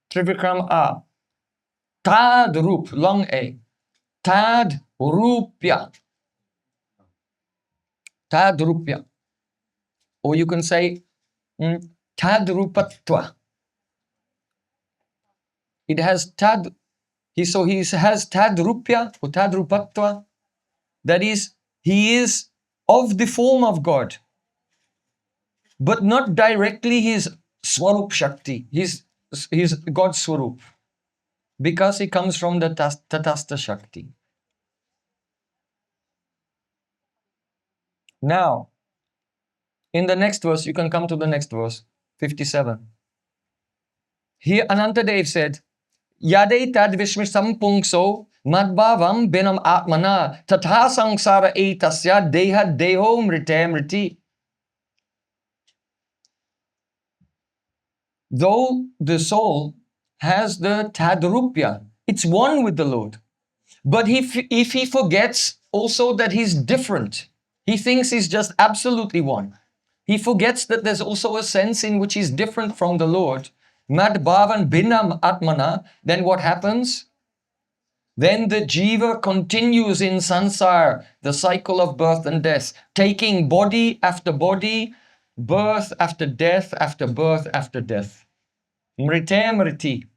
A: Trivikram A. Tad-rup, long A. Tad-rupya. Tad-rupya. Or you can say Tad-rupatva. It has Tad, he has Tad-rupya or Tad-rupatva. That is, he is of the form of God, but not directly his Swarup-shakti, his God's Swarup, because he comes from the Tatastha-shakti. Now, in the next verse, you can come to the next verse, 57. Here Anantadev said, Yade tad vishmisam pungso madbhavam binam atmana tatha sangsara etasya deha deho mrite mriti. Though the soul has the Tad-rupya, it's one with the Lord. But if he forgets also that he's different, he thinks he's just absolutely one. He forgets that there's also a sense in which he's different from the Lord. Mad bhavan binam atmana, then what happens? Then the jiva continues in sansar, the cycle of birth and death, taking body after body, birth after death after birth after death. Mrite.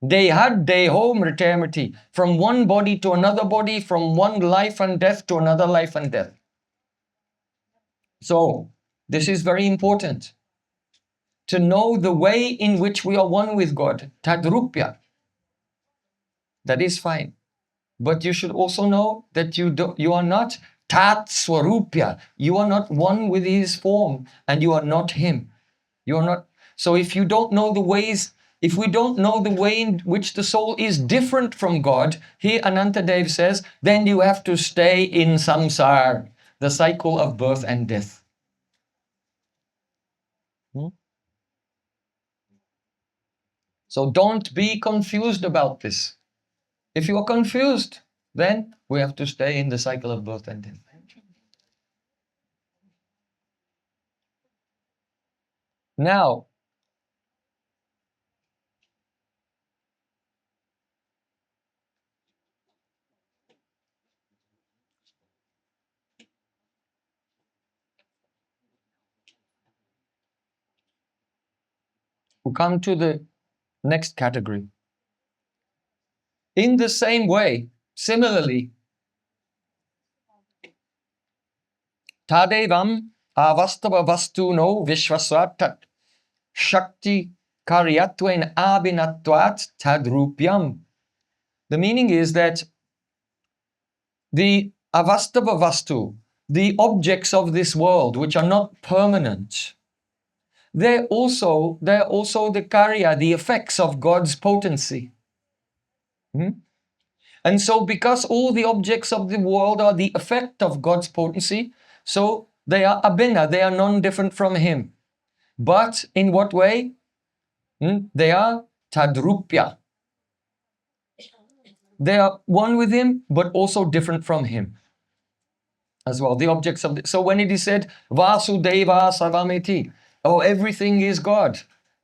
A: Dehad deho mrite. From one body to another body, from one life and death to another life and death. So, this is very important. To know the way in which we are one with God. Tad-rupya. That is fine. But you should also know that you are not Tat-sarupya. You are not one with his form, and you are not him. You are not. So if you don't know the ways, if we don't know the way in which the soul is different from God, here Anantadev says, then you have to stay in samsara, the cycle of birth and death. So don't be confused about this. If you are confused, then we have to stay in the cycle of birth and death. Now, we come to the next category. In the same way, similarly, tadevam avastava vastuno vishvasvat tat shakti karyatven abhinatvat tad-rupyam. The meaning is that the avastava vastu, the objects of this world which are not permanent, they're also the karya, the effects of God's potency. And so because all the objects of the world are the effect of God's potency, so they are abhina, they are non-different from him. But in what way? They are Tad-rupya. They are one with him, but also different from him as well. The objects of so when it is said Vasudeva Sarvamiti, oh, everything is God,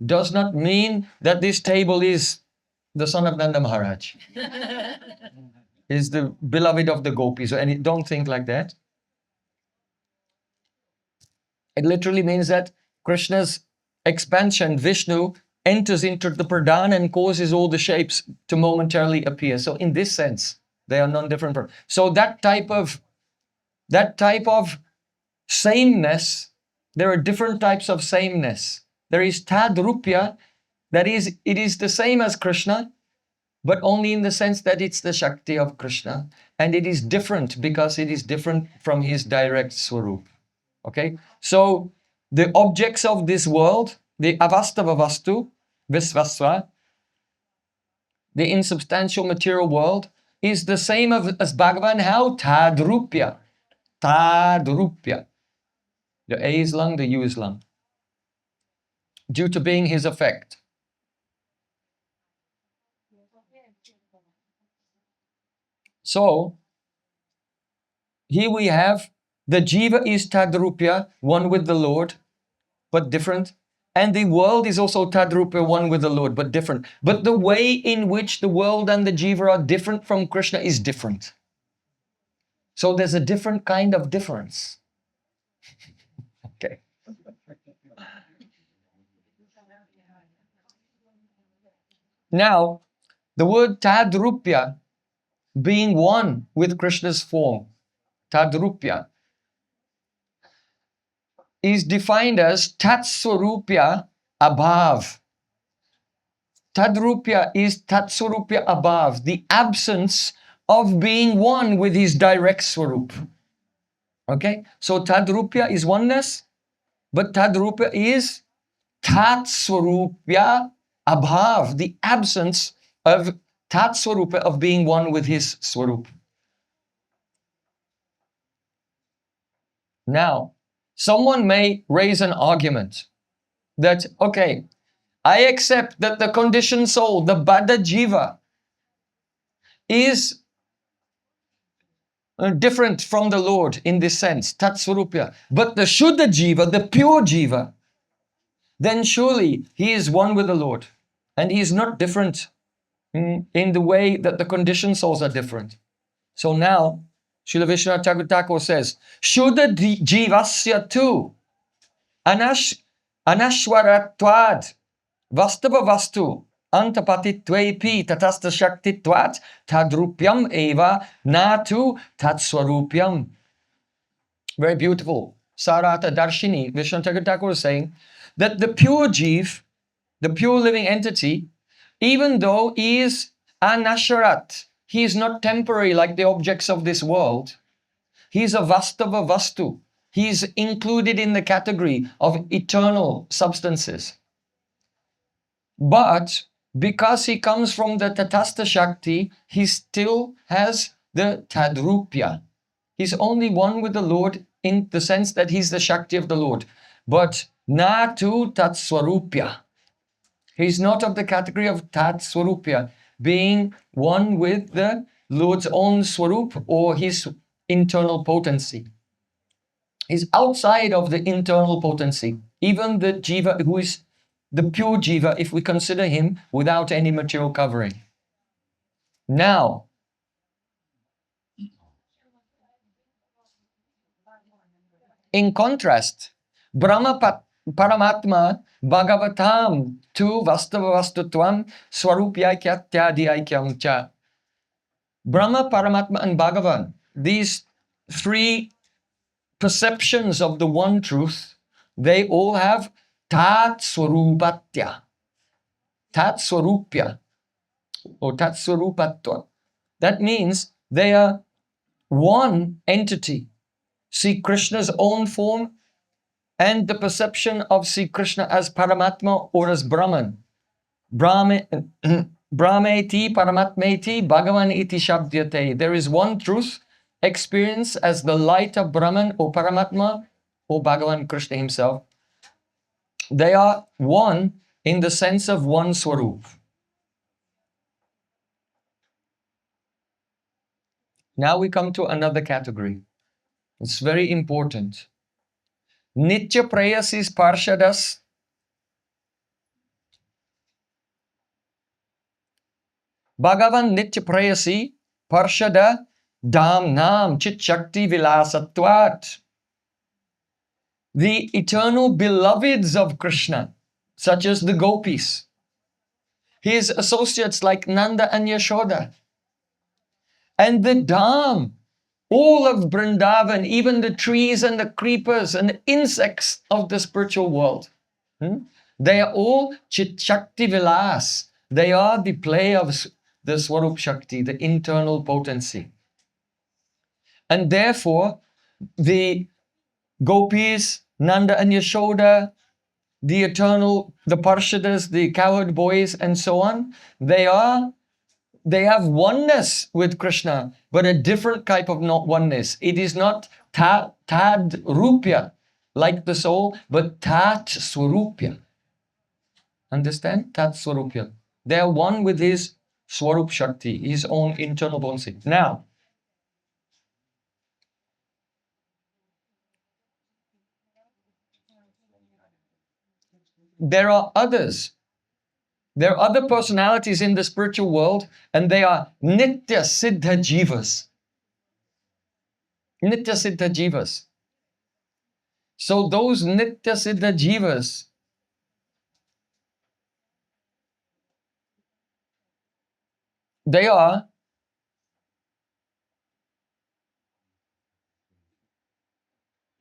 A: does not mean that this table is the son of Nanda Maharaj. Is the beloved of the gopis. And don't think like that. It literally means that Krishna's expansion, Vishnu, enters into the pradhan and causes all the shapes to momentarily appear. So in this sense, they are non-different. So that type of sameness, there are different types of sameness. There is Tad-rupya, that is, it is the same as Krishna, but only in the sense that it's the Shakti of Krishna. And it is different because it is different from his direct Swarup. Okay? So the objects of this world, the avastava vastu, visvasva, the insubstantial material world, is the same as Bhagavan. How? Tad-rupya. Tad-rupya. The A is lung, the U is lung. Due to being his effect. So, here we have the jiva is Tad-rupya, one with the Lord, but different. And the world is also Tad-rupya, one with the Lord, but different. But the way in which the world and the jiva are different from Krishna is different. So there's a different kind of difference. Okay. Now, the word Tad-rupya, being one with Krishna's form, Tad-rupya, is defined as Tat-sarupya above. Tad-rupya is Tat-sarupya above, the absence of being one with his direct Swarup. Okay? So Tad-rupya is oneness, but Tad-rupya is Tat-sarupya above, the absence of Tat-sarupya, of being one with his Swarup. Now, someone may raise an argument that, okay, I accept that the conditioned soul, the Baddha Jiva, is different from the Lord in this sense, Tat-sarupya. But the Shuddha Jiva, the pure Jiva, then surely he is one with the Lord. And he is not different in the way that the conditioned souls are different. So now, Srila Vishwanath Thakur says, Shuddha Jivasya tu Anashwaratvad Vastava vastu antapatitvepi tatastha-shakti tvat tad-rupyam eva natu tat-sarupyam. Very beautiful. Sarata Darshini, Vishnu Thakur is saying that the pure Jeev, the pure living entity, even though he is anasharat, he is not temporary like the objects of this world. He is a vastava vastu. He is included in the category of eternal substances. But because he comes from the Tatastha-shakti, he still has the Tad-rupya. He's only one with the Lord in the sense that he's the Shakti of the Lord. But na tu Tat-sarupya. He's not of the category of Tat-sarupya, being one with the Lord's own Swarup or his internal potency. He's outside of the internal potency. Even the Jiva who is the pure Jiva, if we consider him without any material covering. Now, in contrast, Brahma Paramatma Bhagavatam tu Vastava Vastutvam Swarupyaikyatya Aikyam cha. Brahma, Paramatma, and Bhagavan, these three perceptions of the one truth, they all have Tat Swarupatya, Tat Sarupya, or Tat Sarupatva. That means they are one entity. Sri Krishna's own form and the perception of Sri Krishna as Paramatma or as Brahman. Brahmeti Paramatmeti Bhagavan iti Shabdyate. There is one truth experienced as the light of Brahman or Paramatma or Bhagavan Krishna himself. They are one in the sense of one Swarup. Now we come to another category. It's very important. Nitya Prayasis Parshadas. Bhagavan Nitya Prayasi Parshada Dham Nam Chit Shakti Vilasatvat. The eternal beloveds of Krishna, such as the gopis, his associates like Nanda and Yashoda, and the Dham, all of Vrindavan, even the trees and the creepers and the insects of the spiritual world. They are all Chit Shakti Vilas. They are the play of the Swarup-shakti, the internal potency. And therefore, the gopis, Nanda and Yashoda, the eternal, the Parshadas, the cowherd boys, and so on, they have oneness with Krishna, but a different type of not oneness. It is not Tad-rupya, like the soul, but Tat-sarupya. Understand? Tat-sarupya. They are one with his Swarup-shakti, his own internal potency. Now, there are others. There are other personalities in the spiritual world, and they are Nitya Siddha Jivas. Nitya Siddha Jivas. So those Nitya Siddha Jivas, they are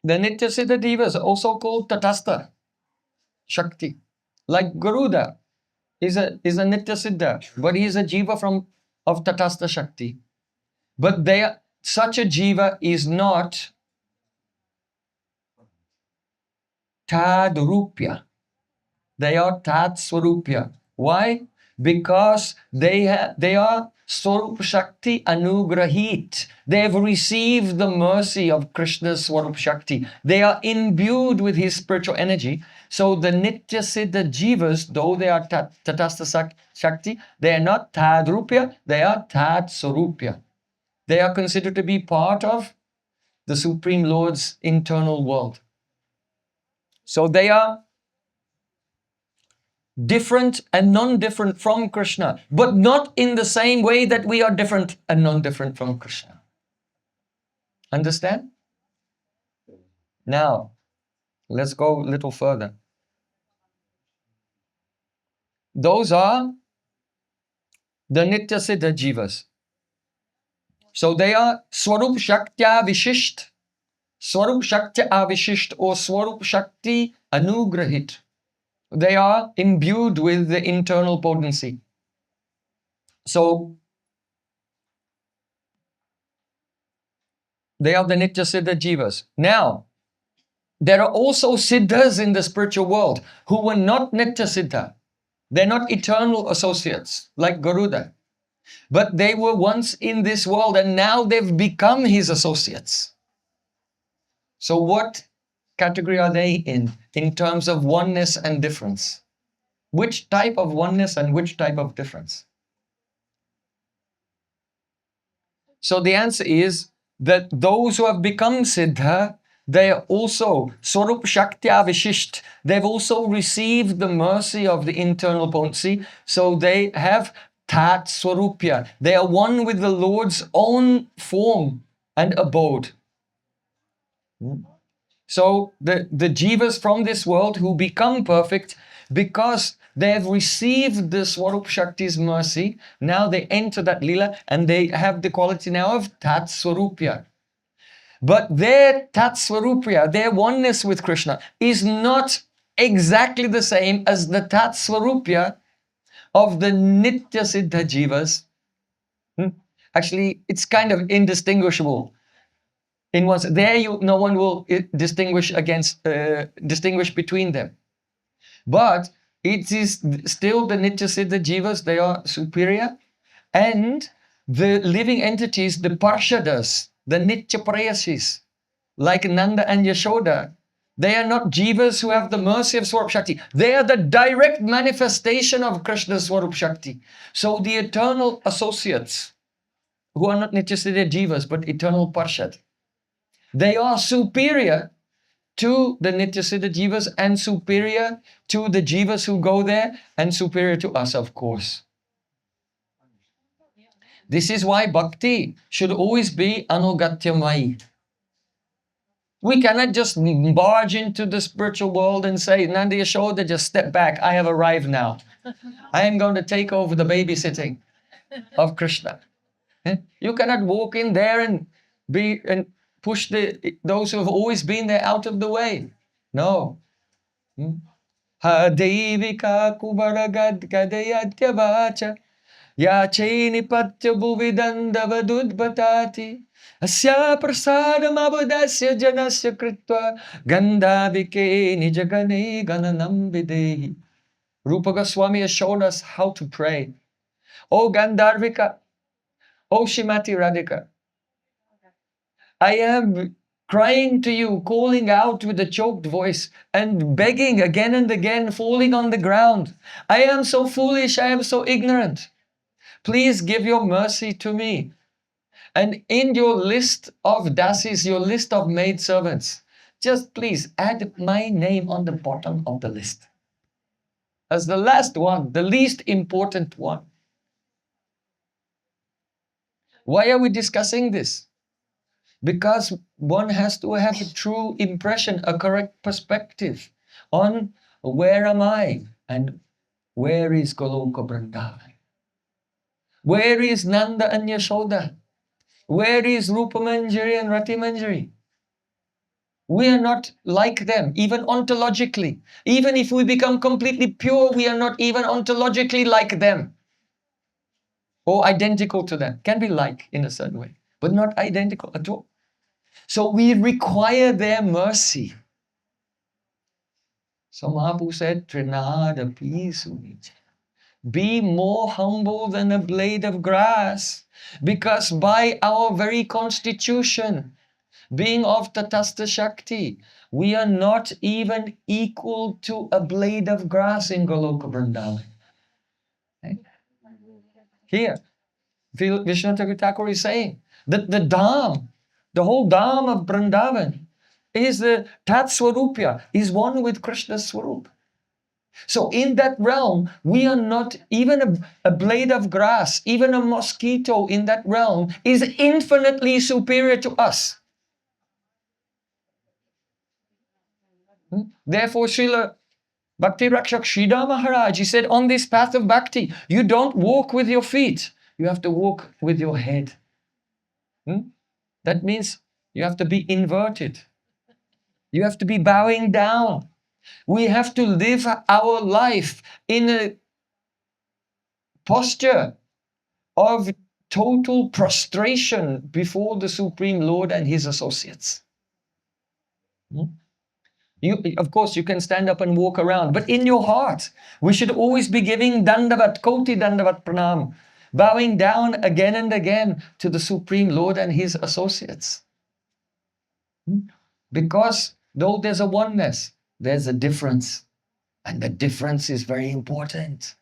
A: the Nitya Siddha Jivas, also called Tatastha-shakti. Like Garuda is a Nitya Siddha, but he is a Jiva of Tatastha-shakti. But such a Jiva is not Tad-rupya. They are Tat-sarupya. Why? Because they are Swarup-shakti anugrahit. They have received the mercy of Krishna's Swarup-shakti. They are imbued with his spiritual energy. So the Nitya Siddha Jivas, though they are Tatastha-shakti, they are not Tad-rupya, they are Tat-sarupya. They are considered to be part of the Supreme Lord's internal world. So they are different and non-different from Krishna, but not in the same way that we are different and non-different from Krishna. Understand? Now, let's go a little further. Those are the Nitya-siddha jivas. So they are Swarup-shakti vishisht, Swarup-shakti vishisht, or Swarup-shakti anugrahit. They are imbued with the internal potency. So they are the Nitya-siddha jivas. Now, there are also siddhas in the spiritual world who were not Nitya-siddha. They're not eternal associates like Garuda. But they were once in this world and now they've become his associates. So what category are they in terms of oneness and difference? Which type of oneness and which type of difference? So the answer is that those who have become Siddha, they are also Swarup-shakti vishisht. They've also received the mercy of the internal potency. So they have Tat-sarupya. They are one with the Lord's own form and abode. So the jivas from this world who become perfect because they have received the Swarup-shakti's mercy, now they enter that lila and they have the quality now of Tat-sarupya. But their Tat-sarupya, their oneness with Krishna, is not exactly the same as the Tat-sarupya of the Nitya-siddha jivas. Actually, it's kind of indistinguishable. In one sense, there no one will distinguish between them. But it is still the Nitya-siddha jivas, they are superior. And the living entities, the Parshadas, the Nitya-preyasis, like Nanda and Yashoda, they are not jivas who have the mercy of Swarup-shakti. They are the direct manifestation of Krishna's Swarup-shakti. So the eternal associates, who are not Nitya-siddha jivas, but eternal Parshad, they are superior to the Nitya-siddha jivas and superior to the jivas who go there and superior to us, of course. This is why bhakti should always be anugatyamai. We cannot just barge into the spiritual world and say, Nanda Yashoda, just step back. I have arrived now. I am going to take over the babysitting of Krishna. You cannot walk in there and push those who have always been there out of the way. No. Ha devika kubaragad kadayatya vacha yachaini patya bhuvidandavadudbhatati asya prasadam abudasya janasya kritva gandhavike nijagane gananam videhi. Rupa Goswami has shown us how to pray. O Gandharvika, O Shrimati Radhika, I am crying to you, calling out with a choked voice and begging again and again, falling on the ground. I am so foolish, I am so ignorant. Please give your mercy to me. And in your list of dasis, your list of maidservants, just please add my name on the bottom of the list. As the last one, the least important one. Why are we discussing this? Because one has to have a true impression, a correct perspective on where am I and where is Goloka Vrindavan? Where is Nanda and Yashoda? Where is Rupa Manjari and Rati Manjari? We are not like them, even ontologically. Even if we become completely pure, we are not even ontologically like them or identical to them. Can be like in a certain way, but not identical at all. So we require their mercy. So Mahaprabhu said, Trinada Pisunicha. Be more humble than a blade of grass, because by our very constitution, being of Tatastha-shakti, we are not even equal to a blade of grass in Goloka Vrindavan. Here, Vishnu Thakur is saying that the Dham, the whole Dham of Vrindavan, is the Tat-sarupya, is one with Krishna's Swarup. So in that realm, we are not even a blade of grass, even a mosquito in that realm is infinitely superior to us. Therefore, Srila Bhakti Rakshak Sridhar Maharaj, he said, on this path of bhakti, you don't walk with your feet. You have to walk with your head. That means you have to be inverted. You have to be bowing down. We have to live our life in a posture of total prostration before the Supreme Lord and his associates. Of course, you can stand up and walk around, but in your heart, we should always be giving dandavat, koti dandavat pranam, bowing down again and again to the Supreme Lord and his associates. Because though there's a oneness, there's a difference. And the difference is very important.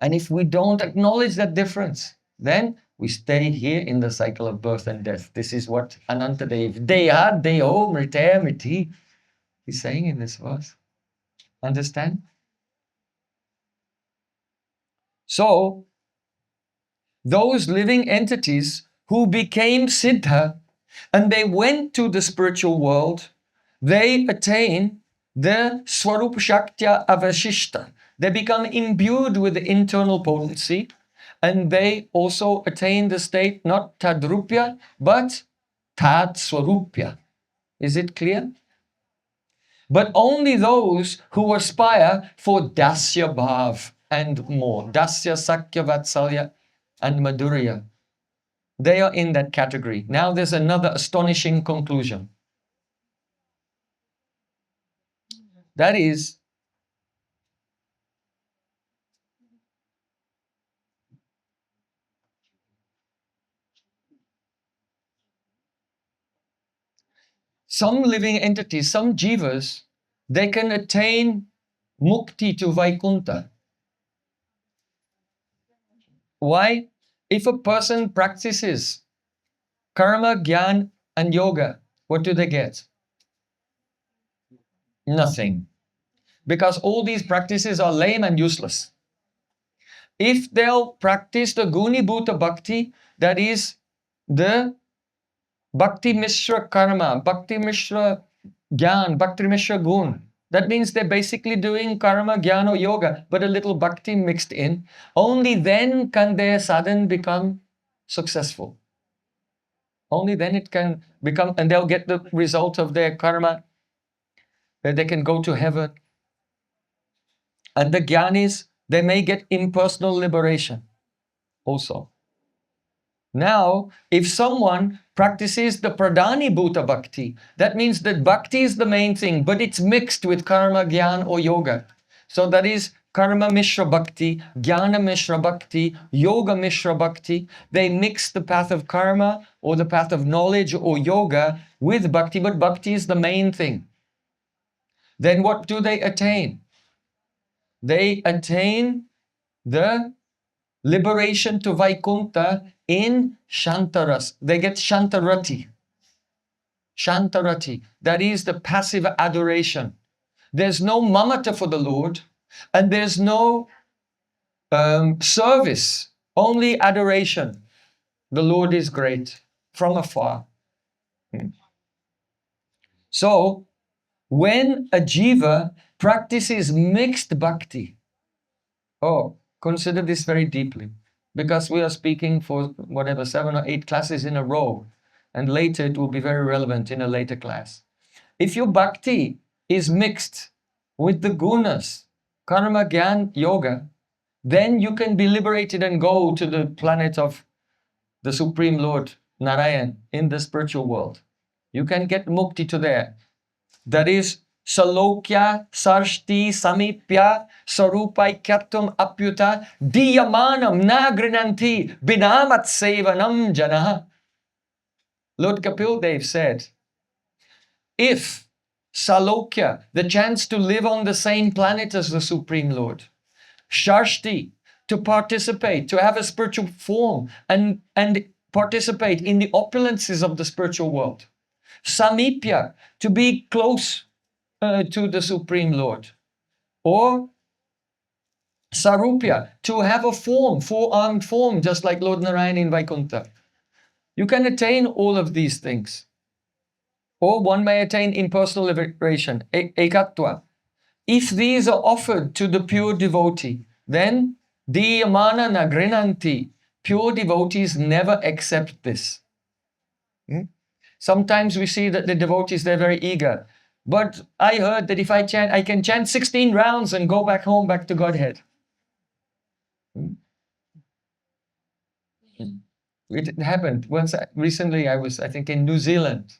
A: And if we don't acknowledge that difference, then we stay here in the cycle of birth and death. This is what Anantadev, Deha, Deho, Mrite, Mriti, he's saying in this verse. Understand? So, those living entities who became Siddha and they went to the spiritual world, they attain the Swarup-shakti avashishta. They become imbued with the internal potency, and they also attain the state not Tad-rupya, but Tat-sarupya. Is it clear? But only those who aspire for Dasya Bhav and more, Dasya, Sakya, Vatsalya, and Madhurya, they are in that category. Now there's another astonishing conclusion. That is, some living entities, some jivas, they can attain mukti to Vaikuntha. Why? If a person practices karma, gyan, and yoga, what do they get? Nothing. Because all these practices are lame and useless. If they'll practice the Guni Bhuta Bhakti, that is the Bhakti Mishra Karma, Bhakti Mishra Gyan, Bhakti Mishra Gun, that means they're basically doing karma, jnana, or yoga, but a little bhakti mixed in. Only then can their sadhana become successful. Only then it can become, and they'll get the result of their karma, that they can go to heaven. And the jnanis, they may get impersonal liberation also. Now, if someone practices the Pradhani Bhuta Bhakti, that means that bhakti is the main thing, but it's mixed with karma, jnana, or yoga. So that is karma mishra bhakti, jnana mishra bhakti, yoga mishra bhakti. They mix the path of karma or the path of knowledge or yoga with bhakti, but bhakti is the main thing. Then what do they attain? They attain the liberation to Vaikuntha in Shantaras. They get Shantarati. Shantarati. That is the passive adoration. There's no mamata for the Lord, and there's no service, only adoration. The Lord is great from afar. So, when a jiva practices mixed bhakti, consider this very deeply, because we are speaking for whatever 7 or 8 classes in a row, and later it will be very relevant in a later class. If your bhakti is mixed with the gunas, karma, gyan, yoga, then you can be liberated and go to the planet of the Supreme Lord Narayan in the spiritual world. You can get mukti to there. That is Salokya Sarshti Samipya Sarupaikyatvam Apyuta Diyamanam Nagrinanti Binamat Sevanam Janaha. Lord Kapil Dev said, if Salokya, the chance to live on the same planet as the Supreme Lord, Sharshti, to participate, to have a spiritual form and participate in the opulences of the spiritual world, Samipya, to be close to the Supreme Lord, or Sarupya, to have a form, 4-armed form, just like Lord Narayan in Vaikuntha. You can attain all of these things. Or one may attain impersonal liberation, ekatva. if these are offered to the pure devotee, then diyamana na grinanti. Pure devotees never accept this. Sometimes we see that the devotees, they're very eager. But I heard that if I chant, I can chant 16 rounds and go back home, back to Godhead. It happened once. Recently, I was, I think, in New Zealand.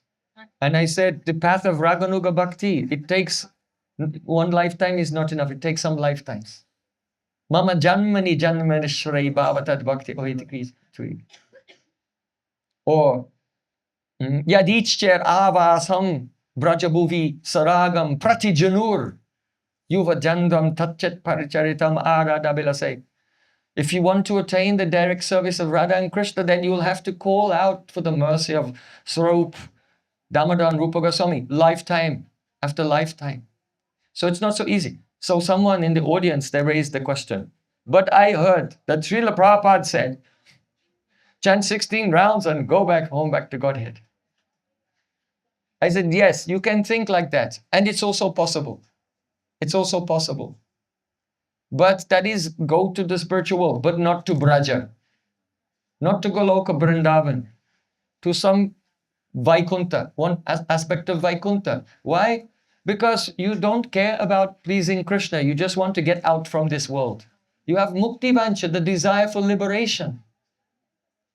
A: And I said, the path of Raganuga Bhakti, it takes, one lifetime is not enough. It takes some lifetimes. Mama janmani janmani shray bhavatad bhakti ohitikris. Or yadichcher avasam brajabhuvi saragam pratijanur yuva jandam tachet paricharitam aradabilase. If you want to attain the direct service of Radha and Krishna, then you will have to call out for the mercy of Swarup, Damodar and Rupa Goswami, lifetime after lifetime. So it's not so easy. So someone in the audience, they raised the question. But I heard that Srila Prabhupada said, chant 16 rounds and go back home, back to Godhead. I said, yes, you can think like that. And it's also possible. It's also possible. But that is, go to the spiritual world, but not to Braja. Not to Goloka Vrindavan. To some Vaikuntha, one aspect of Vaikuntha. Why? Because you don't care about pleasing Krishna. You just want to get out from this world. You have mukti vancha, the desire for liberation.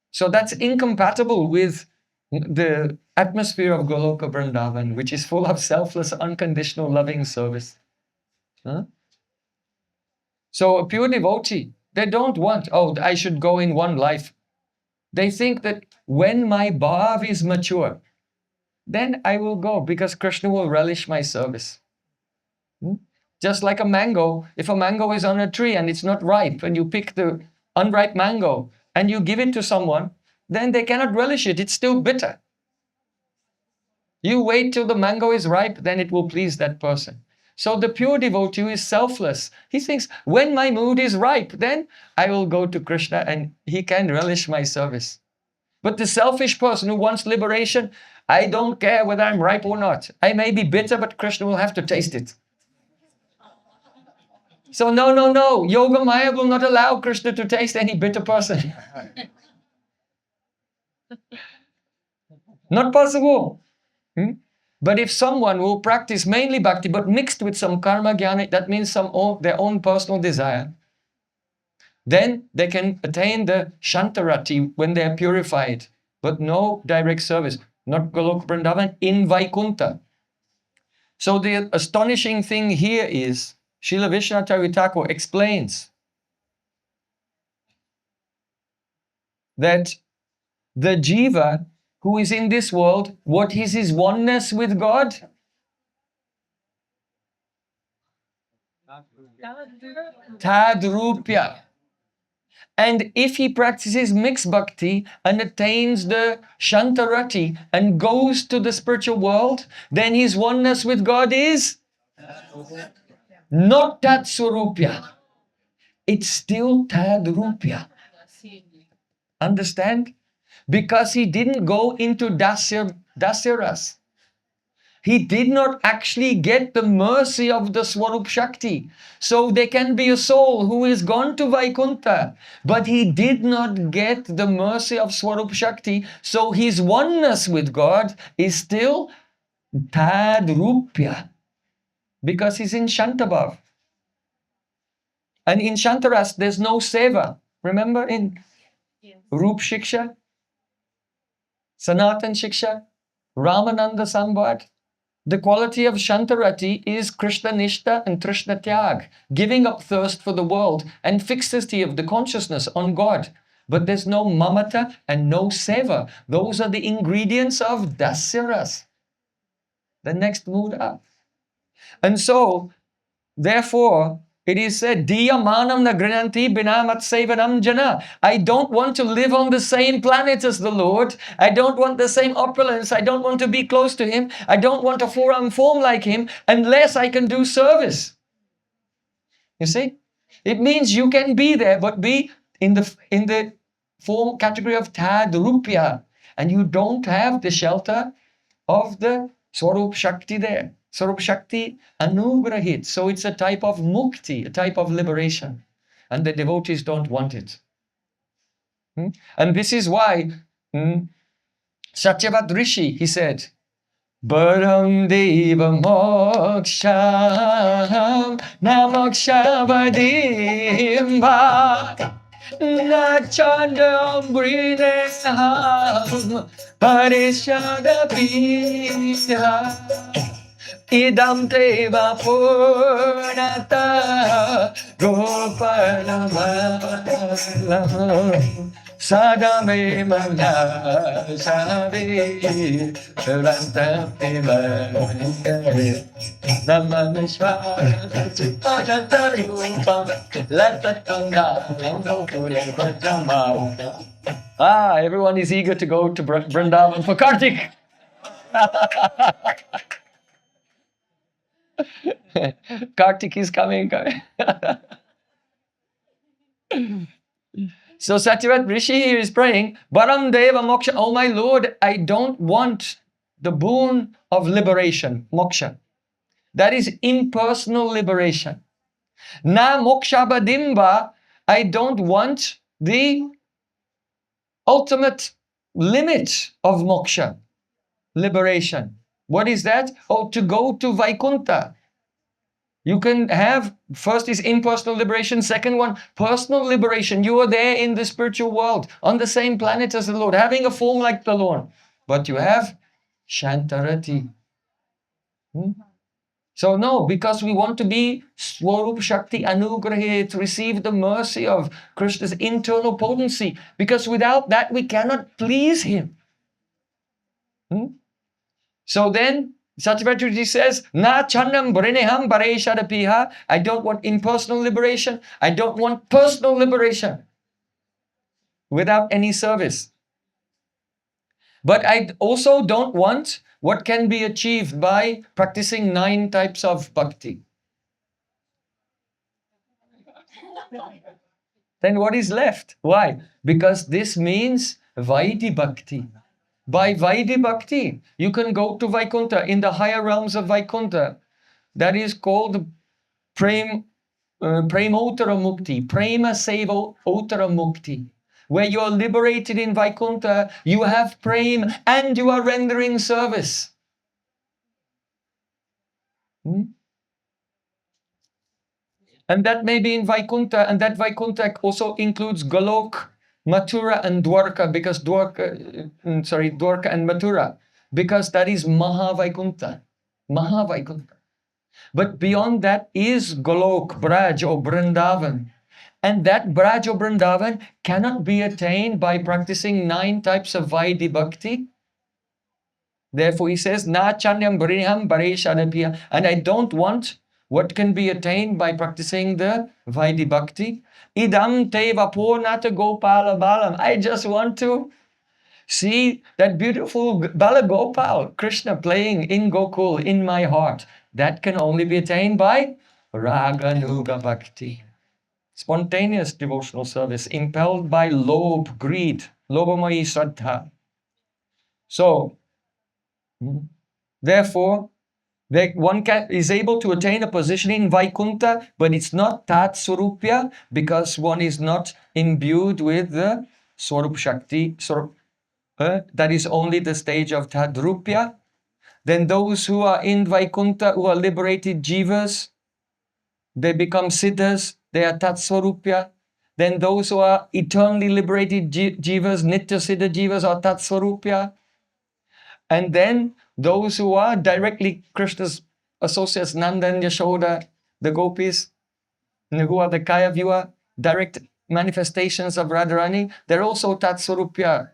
A: So that's incompatible with the atmosphere of Goloka Vrindavan, which is full of selfless, unconditional, loving service. Huh? So a pure devotee, they don't want, oh, I should go in one life. They think that when my bhav is mature, then I will go because Krishna will relish my service. Just like a mango, if a mango is on a tree and it's not ripe and you pick the unripe mango and you give it to someone, then they cannot relish it. It's still bitter. You wait till the mango is ripe, then it will please that person. So the pure devotee is selfless. He thinks, when my mood is ripe, then I will go to Krishna and he can relish my service. But the selfish person who wants liberation, I don't care whether I'm ripe or not. I may be bitter, but Krishna will have to taste it. So no. Yoga Maya will not allow Krishna to taste any bitter person. Not possible. But if someone will practice mainly bhakti, but mixed with some karma jnana, that means their own personal desire, then they can attain the shantarati when they are purified, but no direct service, not Goloka Vrindavan, in Vaikuntha. So the astonishing thing here is, Srila Vishnu Thakur explains that the jiva who is in this world, what is his oneness with God? Tad-rupya. And if he practices mixed bhakti and attains the shantarati and goes to the spiritual world, then his oneness with God is not Tat-sarupya. It's still Tad-rupya. Understand? Because he didn't go into dasyaras. He did not actually get the mercy of the Swarup-shakti. So there can be a soul who is gone to Vaikuntha, but he did not get the mercy of Swarup-shakti. So his oneness with God is still Tad-rupya, because he's in Shantabhav. And in Shantaras, there's no seva. Remember in Rup Shiksha, Sanatan Shiksha, Ramananda Samvad, the quality of Shantarati is Krishna Nishta and Trishna Tyag, giving up thirst for the world and fixity of the consciousness on God. But there's no mamata and no seva. Those are the ingredients of dasyaras, the next mood up. And so, therefore, it is said, Diya manam na grinanti binamat sevanam jana. I don't want to live on the same planet as the Lord. I don't want the same opulence. I don't want to be close to Him. I don't want a forearm form like Him unless I can do service. You see? It means you can be there, but be in the form category of Tad-rupya. And you don't have the shelter of the Swarup-shakti there. Swarup-shakti anugrahit. So it's a type of mukti, a type of liberation. And the devotees don't want it. And this is why Satyavat Rishi, he said, Baram Deva Moksham Namokshavadimba Nachandam Brineham Parishadapita Idam Deva Purnata Gopalavala Sadame Mala Savi Rantam Eva Namamishvara everyone is eager to go to Vrindavan for Kartik. Kartik is coming. So Satyavat Rishi here is praying, Baram Deva Moksha, oh my Lord, I don't want the boon of liberation, moksha. That is impersonal liberation. Na moksha badimba, I don't want the ultimate limit of moksha, liberation. What is that? Oh, to go to Vaikuntha. You can have, first is impersonal liberation, second one, personal liberation. You are there in the spiritual world, on the same planet as the Lord, having a form like the Lord. But you have Shantarati. So no, because we want to be Swarup-shakti anugrahit, to receive the mercy of Krishna's internal potency. Because without that, we cannot please Him. So then, Satyavrataji says, Na chandam brineham pareshadapiha. I don't want impersonal liberation. I don't want personal liberation without any service. But I also don't want what can be achieved by practicing 9 types of bhakti. Then what is left? Why? Because this means Vaidhi bhakti. By Vaidhi bhakti, you can go to Vaikuntha, in the higher realms of Vaikuntha. That is called Prem Otara Mukti, Prema Seva Otara Mukti. Where you are liberated in Vaikuntha, you have Prem and you are rendering service. And that may be in Vaikuntha, and that Vaikuntha also includes Golok, Mathura and Dwarka, because Dwarka and Mathura, because that is Mahavaikuntha. Mahavaikuntha. But beyond that is Golok, Braj or Vrindavan. And that Braj or Vrindavan cannot be attained by practicing 9 types of Vaidhi Bhakti. Therefore he says, Na chanyam briniham pareshadapiya. And I don't want what can be attained by practicing the Vaidhi Bhakti. Idam te vapurnata gopala balam. I just want to see that beautiful Bala Gopal, Krishna playing in Gokul, in my heart. That can only be attained by Raganuga Bhakti. Spontaneous devotional service, impelled by lobh, greed, lobhamayi shraddha. So, therefore, one is able to attain a position in Vaikuntha, but it's not Tat-sarupya, because one is not imbued with the Swarup-shakti. That is only the stage of Tad-rupya. Then those who are in Vaikuntha, who are liberated jivas, they become siddhas, they are Tat-sarupya. Then those who are eternally liberated jivas, nitya-siddha jivas, are Tat-sarupya. And then those who are directly Krishna's associates, Nanda and Yashoda, the gopis, who are the Kaya Vyuha, direct manifestations of Radharani, they're also Tat-sarupya.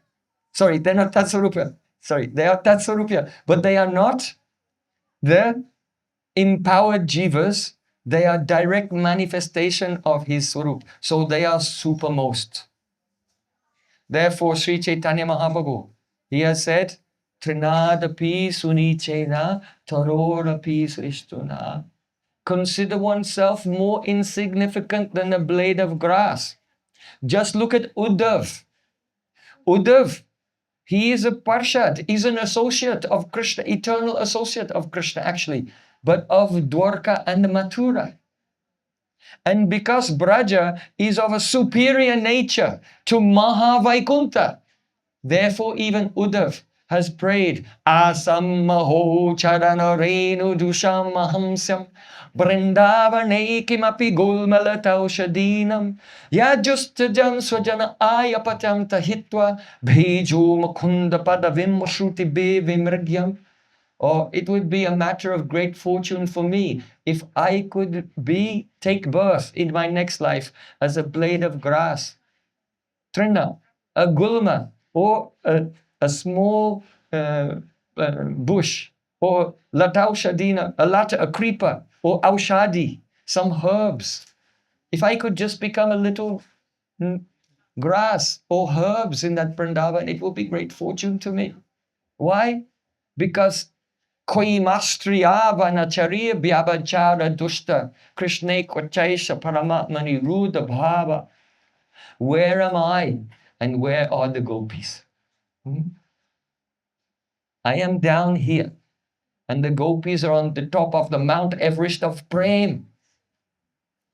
A: Sorry, they're not Tat-sarupya. Sorry, they are Tat-sarupya, but they are not the empowered jivas. They are direct manifestation of his Swarup. So they are supermost. Therefore, Sri Chaitanya Mahaprabhu, he has said, Trinadapi sunichena tarorapi srishtuna. Consider oneself more insignificant than a blade of grass. Just look at Uddhav. Uddhav, he is a Parshad, he's an associate of Krishna, eternal associate of Krishna actually. but of Dwarka and Mathura. And because Braja is of a superior nature to Mahavaikuntha, therefore even Uddhav has prayed, Asam maho charana renu dusham mahamsyam Vrindavane kimapi gulmalataushadinam Yajustajam swajana ayapatam tahitva Bheju mukunda padavim shruti bevimrigyam. Or it would be a matter of great fortune for me if I could take birth in my next life as a blade of grass, trina, a gulma, or a small bush, or lataushadina, a creeper, or aushadi, some herbs. If I could just become a little grass or herbs in that Vrindavan, it will be great fortune to me. Why? Because Koi mastriya vanacharya vyabhachara dushta Krishne kwachaisha paramatmani ruda bhava. Where am I and where are the gopis? I am down here and the gopis are on the top of the Mount Everest of Prem,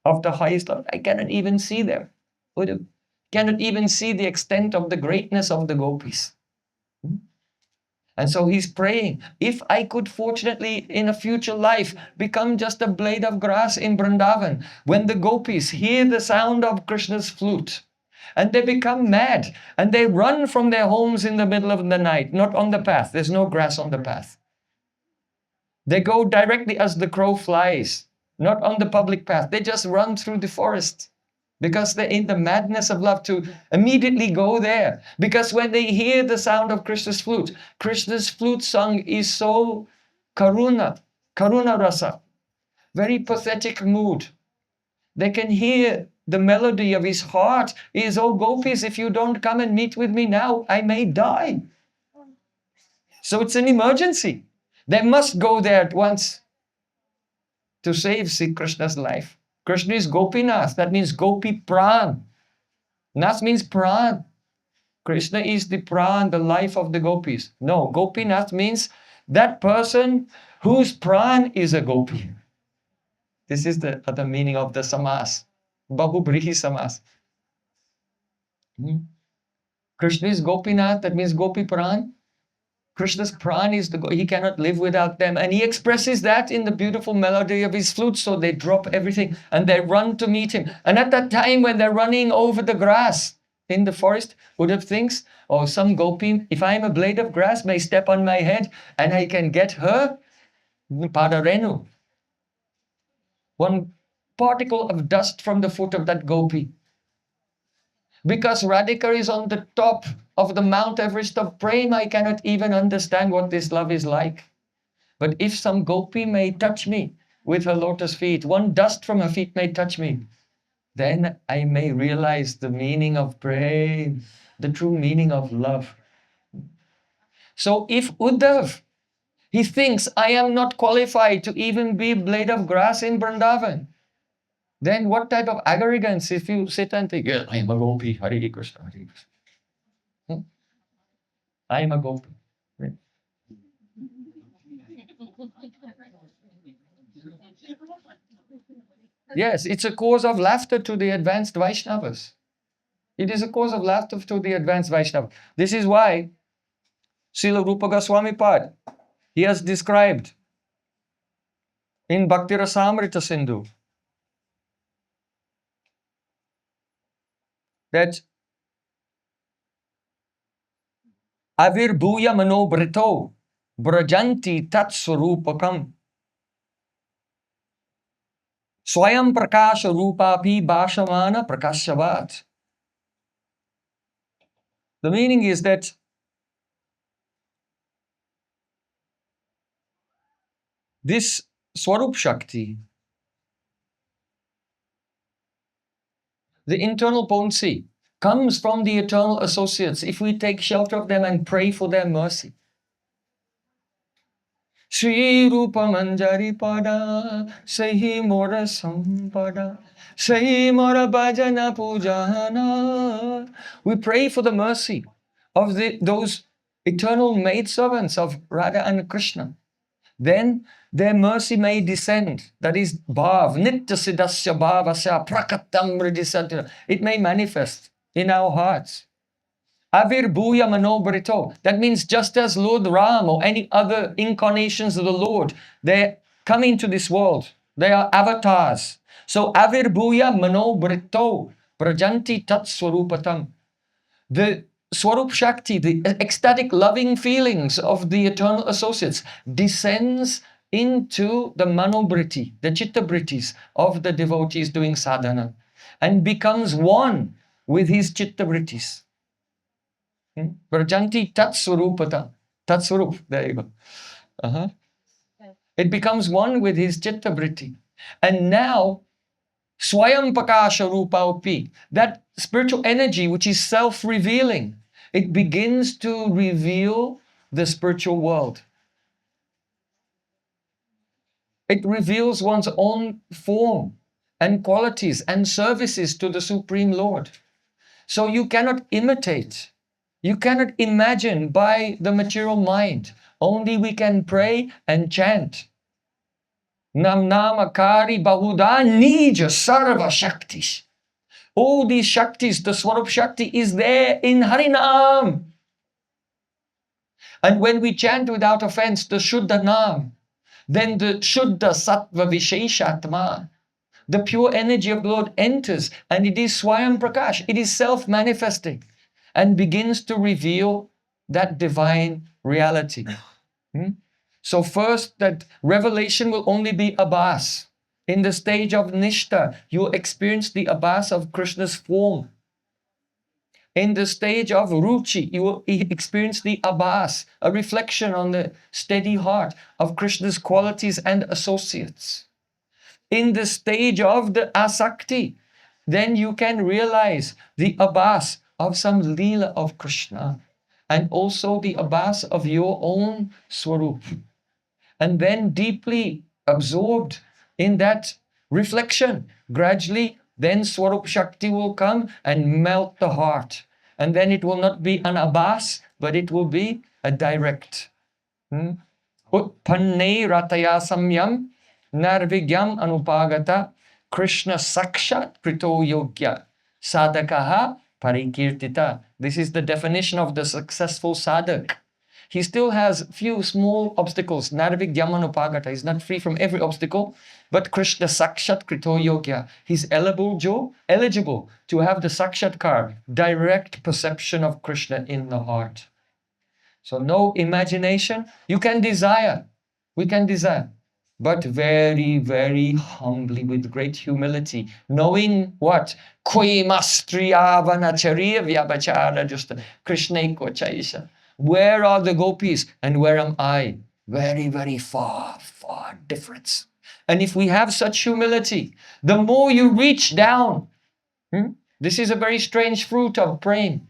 A: of the highest love. I cannot even see them. Cannot even see the extent of the greatness of the gopis. And so he's praying, if I could fortunately in a future life become just a blade of grass in Vrindavan, when the gopis hear the sound of Krishna's flute, and they become mad, and they run from their homes in the middle of the night, not on the path, there's no grass on the path. They go directly as the crow flies, not on the public path, they just run through the forest. Because they're in the madness of love to immediately go there. Because when they hear the sound of Krishna's flute song is so karuna rasa, very pathetic mood. They can hear the melody of his heart is, oh gopis, if you don't come and meet with me now, I may die. So it's an emergency. They must go there at once to save Sri Krishna's life. Krishna is Gopinath, that means Gopi Pran. Nath means Pran. Krishna is the Pran, the life of the gopis. No, Gopinath means that person whose Pran is a gopi. This is the other meaning of the samas, Bahubrihi samas. Krishna is Gopinath, that means Gopi Pran. Krishna's Pran is he cannot live without them. And he expresses that in the beautiful melody of his flute. So they drop everything and they run to meet him. And at that time when they're running over the grass in the forest, Uddhav thinks, oh, some gopi, if I'm a blade of grass, may step on my head and I can get her padarenu. One particle of dust from the foot of that gopi. Because Radhika is on the top of the Mount Everest of Prem, I cannot even understand what this love is like. But if some gopi may touch me with her lotus feet, one dust from her feet may touch me, then I may realize the meaning of Prem, the true meaning of love. So if Uddhav, he thinks I am not qualified to even be a blade of grass in Vrindavan, then what type of arrogance if you sit and think, yeah, I am a gopi, Hare Krishna, Hare Krishna. I am a gopi. Yes, it's a cause of laughter to the advanced Vaishnavas. It is a cause of laughter to the advanced Vaishnavas. This is why Srila Rupa Goswami Pad, he has described in Bhakti Rasamrita Sindhu that Avirbhuya manobrito brajanti tat-sarupakam swayam prakasha rupapi bhashamana prakashavat. The meaning is that this Swarup-shakti, the internal potency, comes from the eternal associates if we take shelter of them and pray for their mercy. Sri Rupa Manjari Pada, Sahi Mora Sampada, Sahi Mora Bhajana Pujana. We pray for the mercy of those eternal maidservants of Radha and Krishna. Then their mercy may descend. That is bhav, nitya-siddhasya bhavasya prakatam vridisantina. It may manifest in our hearts. Avirbhuya manobrito. That means just as Lord Ram or any other incarnations of the Lord, they come into this world. They are avatars. So avirbhuya manobrito prajanti tat-sarupatam. The Swarup-shakti, the ecstatic loving feelings of the eternal associates descends into the manobriti, the chitta-brittis of the devotees doing sadhana, and becomes one with his chitta-brittis. Prajanti tat-sarupata. Tat-sarup, there you go. It becomes one with his chitta-britti. And now, swayam prakasha rupa-upi, that spiritual energy which is self-revealing, it begins to reveal the spiritual world. It reveals one's own form and qualities and services to the Supreme Lord. So you cannot imitate. You cannot imagine by the material mind. Only we can pray and chant. Nam namakari bahuda nija sarva shaktis. All these shaktis, the Swarup-shakti is there in Harinam. And when we chant without offense the Shuddha Nam, then the Shuddha Sattva Visheshatma, the pure energy of the Lord enters, and it is Swayam Prakash. It is self-manifesting and begins to reveal that divine reality. So first, that revelation will only be abhas. In the stage of Nishta, you will experience the abhas of Krishna's form. In the stage of Ruchi, you will experience the abhas, a reflection on the steady heart of Krishna's qualities and associates. In the stage of the Asakti, then you can realize the abhas of some Leela of Krishna and also the abhas of your own Swarup. And then deeply absorbed in that reflection, gradually then Swarup-shakti will come and melt the heart. And then it will not be an abhas, but it will be a direct. Utpanne rataya samyam narvigyam anupagata Krishna sakshat krito yogya sadakaha parikirtita. This is the definition of the successful sadhak. He still has few small obstacles. Narvigyam-anupagata. He's not free from every obstacle. But Krishna sakshat krito yogya. He's eligible to have the sakshatkar, direct perception of Krishna in the heart. So no imagination. You can desire. We can desire. But very, very humbly, with great humility. Knowing what? Koi mastriyavanacharia vyabachara justa Krishneko chaisa. Where are the gopis and where am I? Very, very far, far difference. And if we have such humility, the more you reach down, this is a very strange fruit of Prem.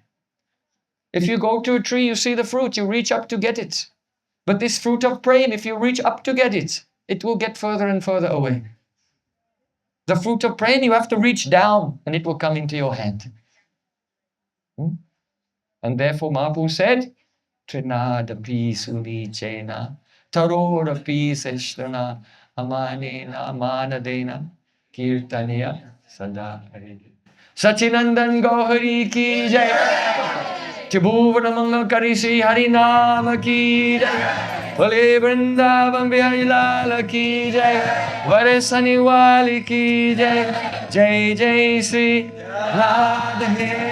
A: If you go to a tree, you see the fruit, you reach up to get it. But this fruit of Prem, if you reach up to get it, it will get further and further away. The fruit of Prem, you have to reach down and it will come into your hand. And therefore Mahaprabhu said, Trinadapi sulicena, tarorapi seshtana, amanena, amanadena, kirtaniya sada. Sachinandan Gohari ki jai, Tribhuvana Mangal Karisi Harinama ki jai, Vale Vrindavan Bihari Lala ki jai, Varesani Wali ki jai, Jai Jai Sri Radhe.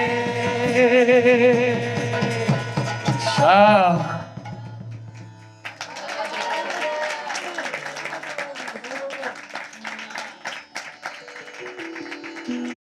A: Ah.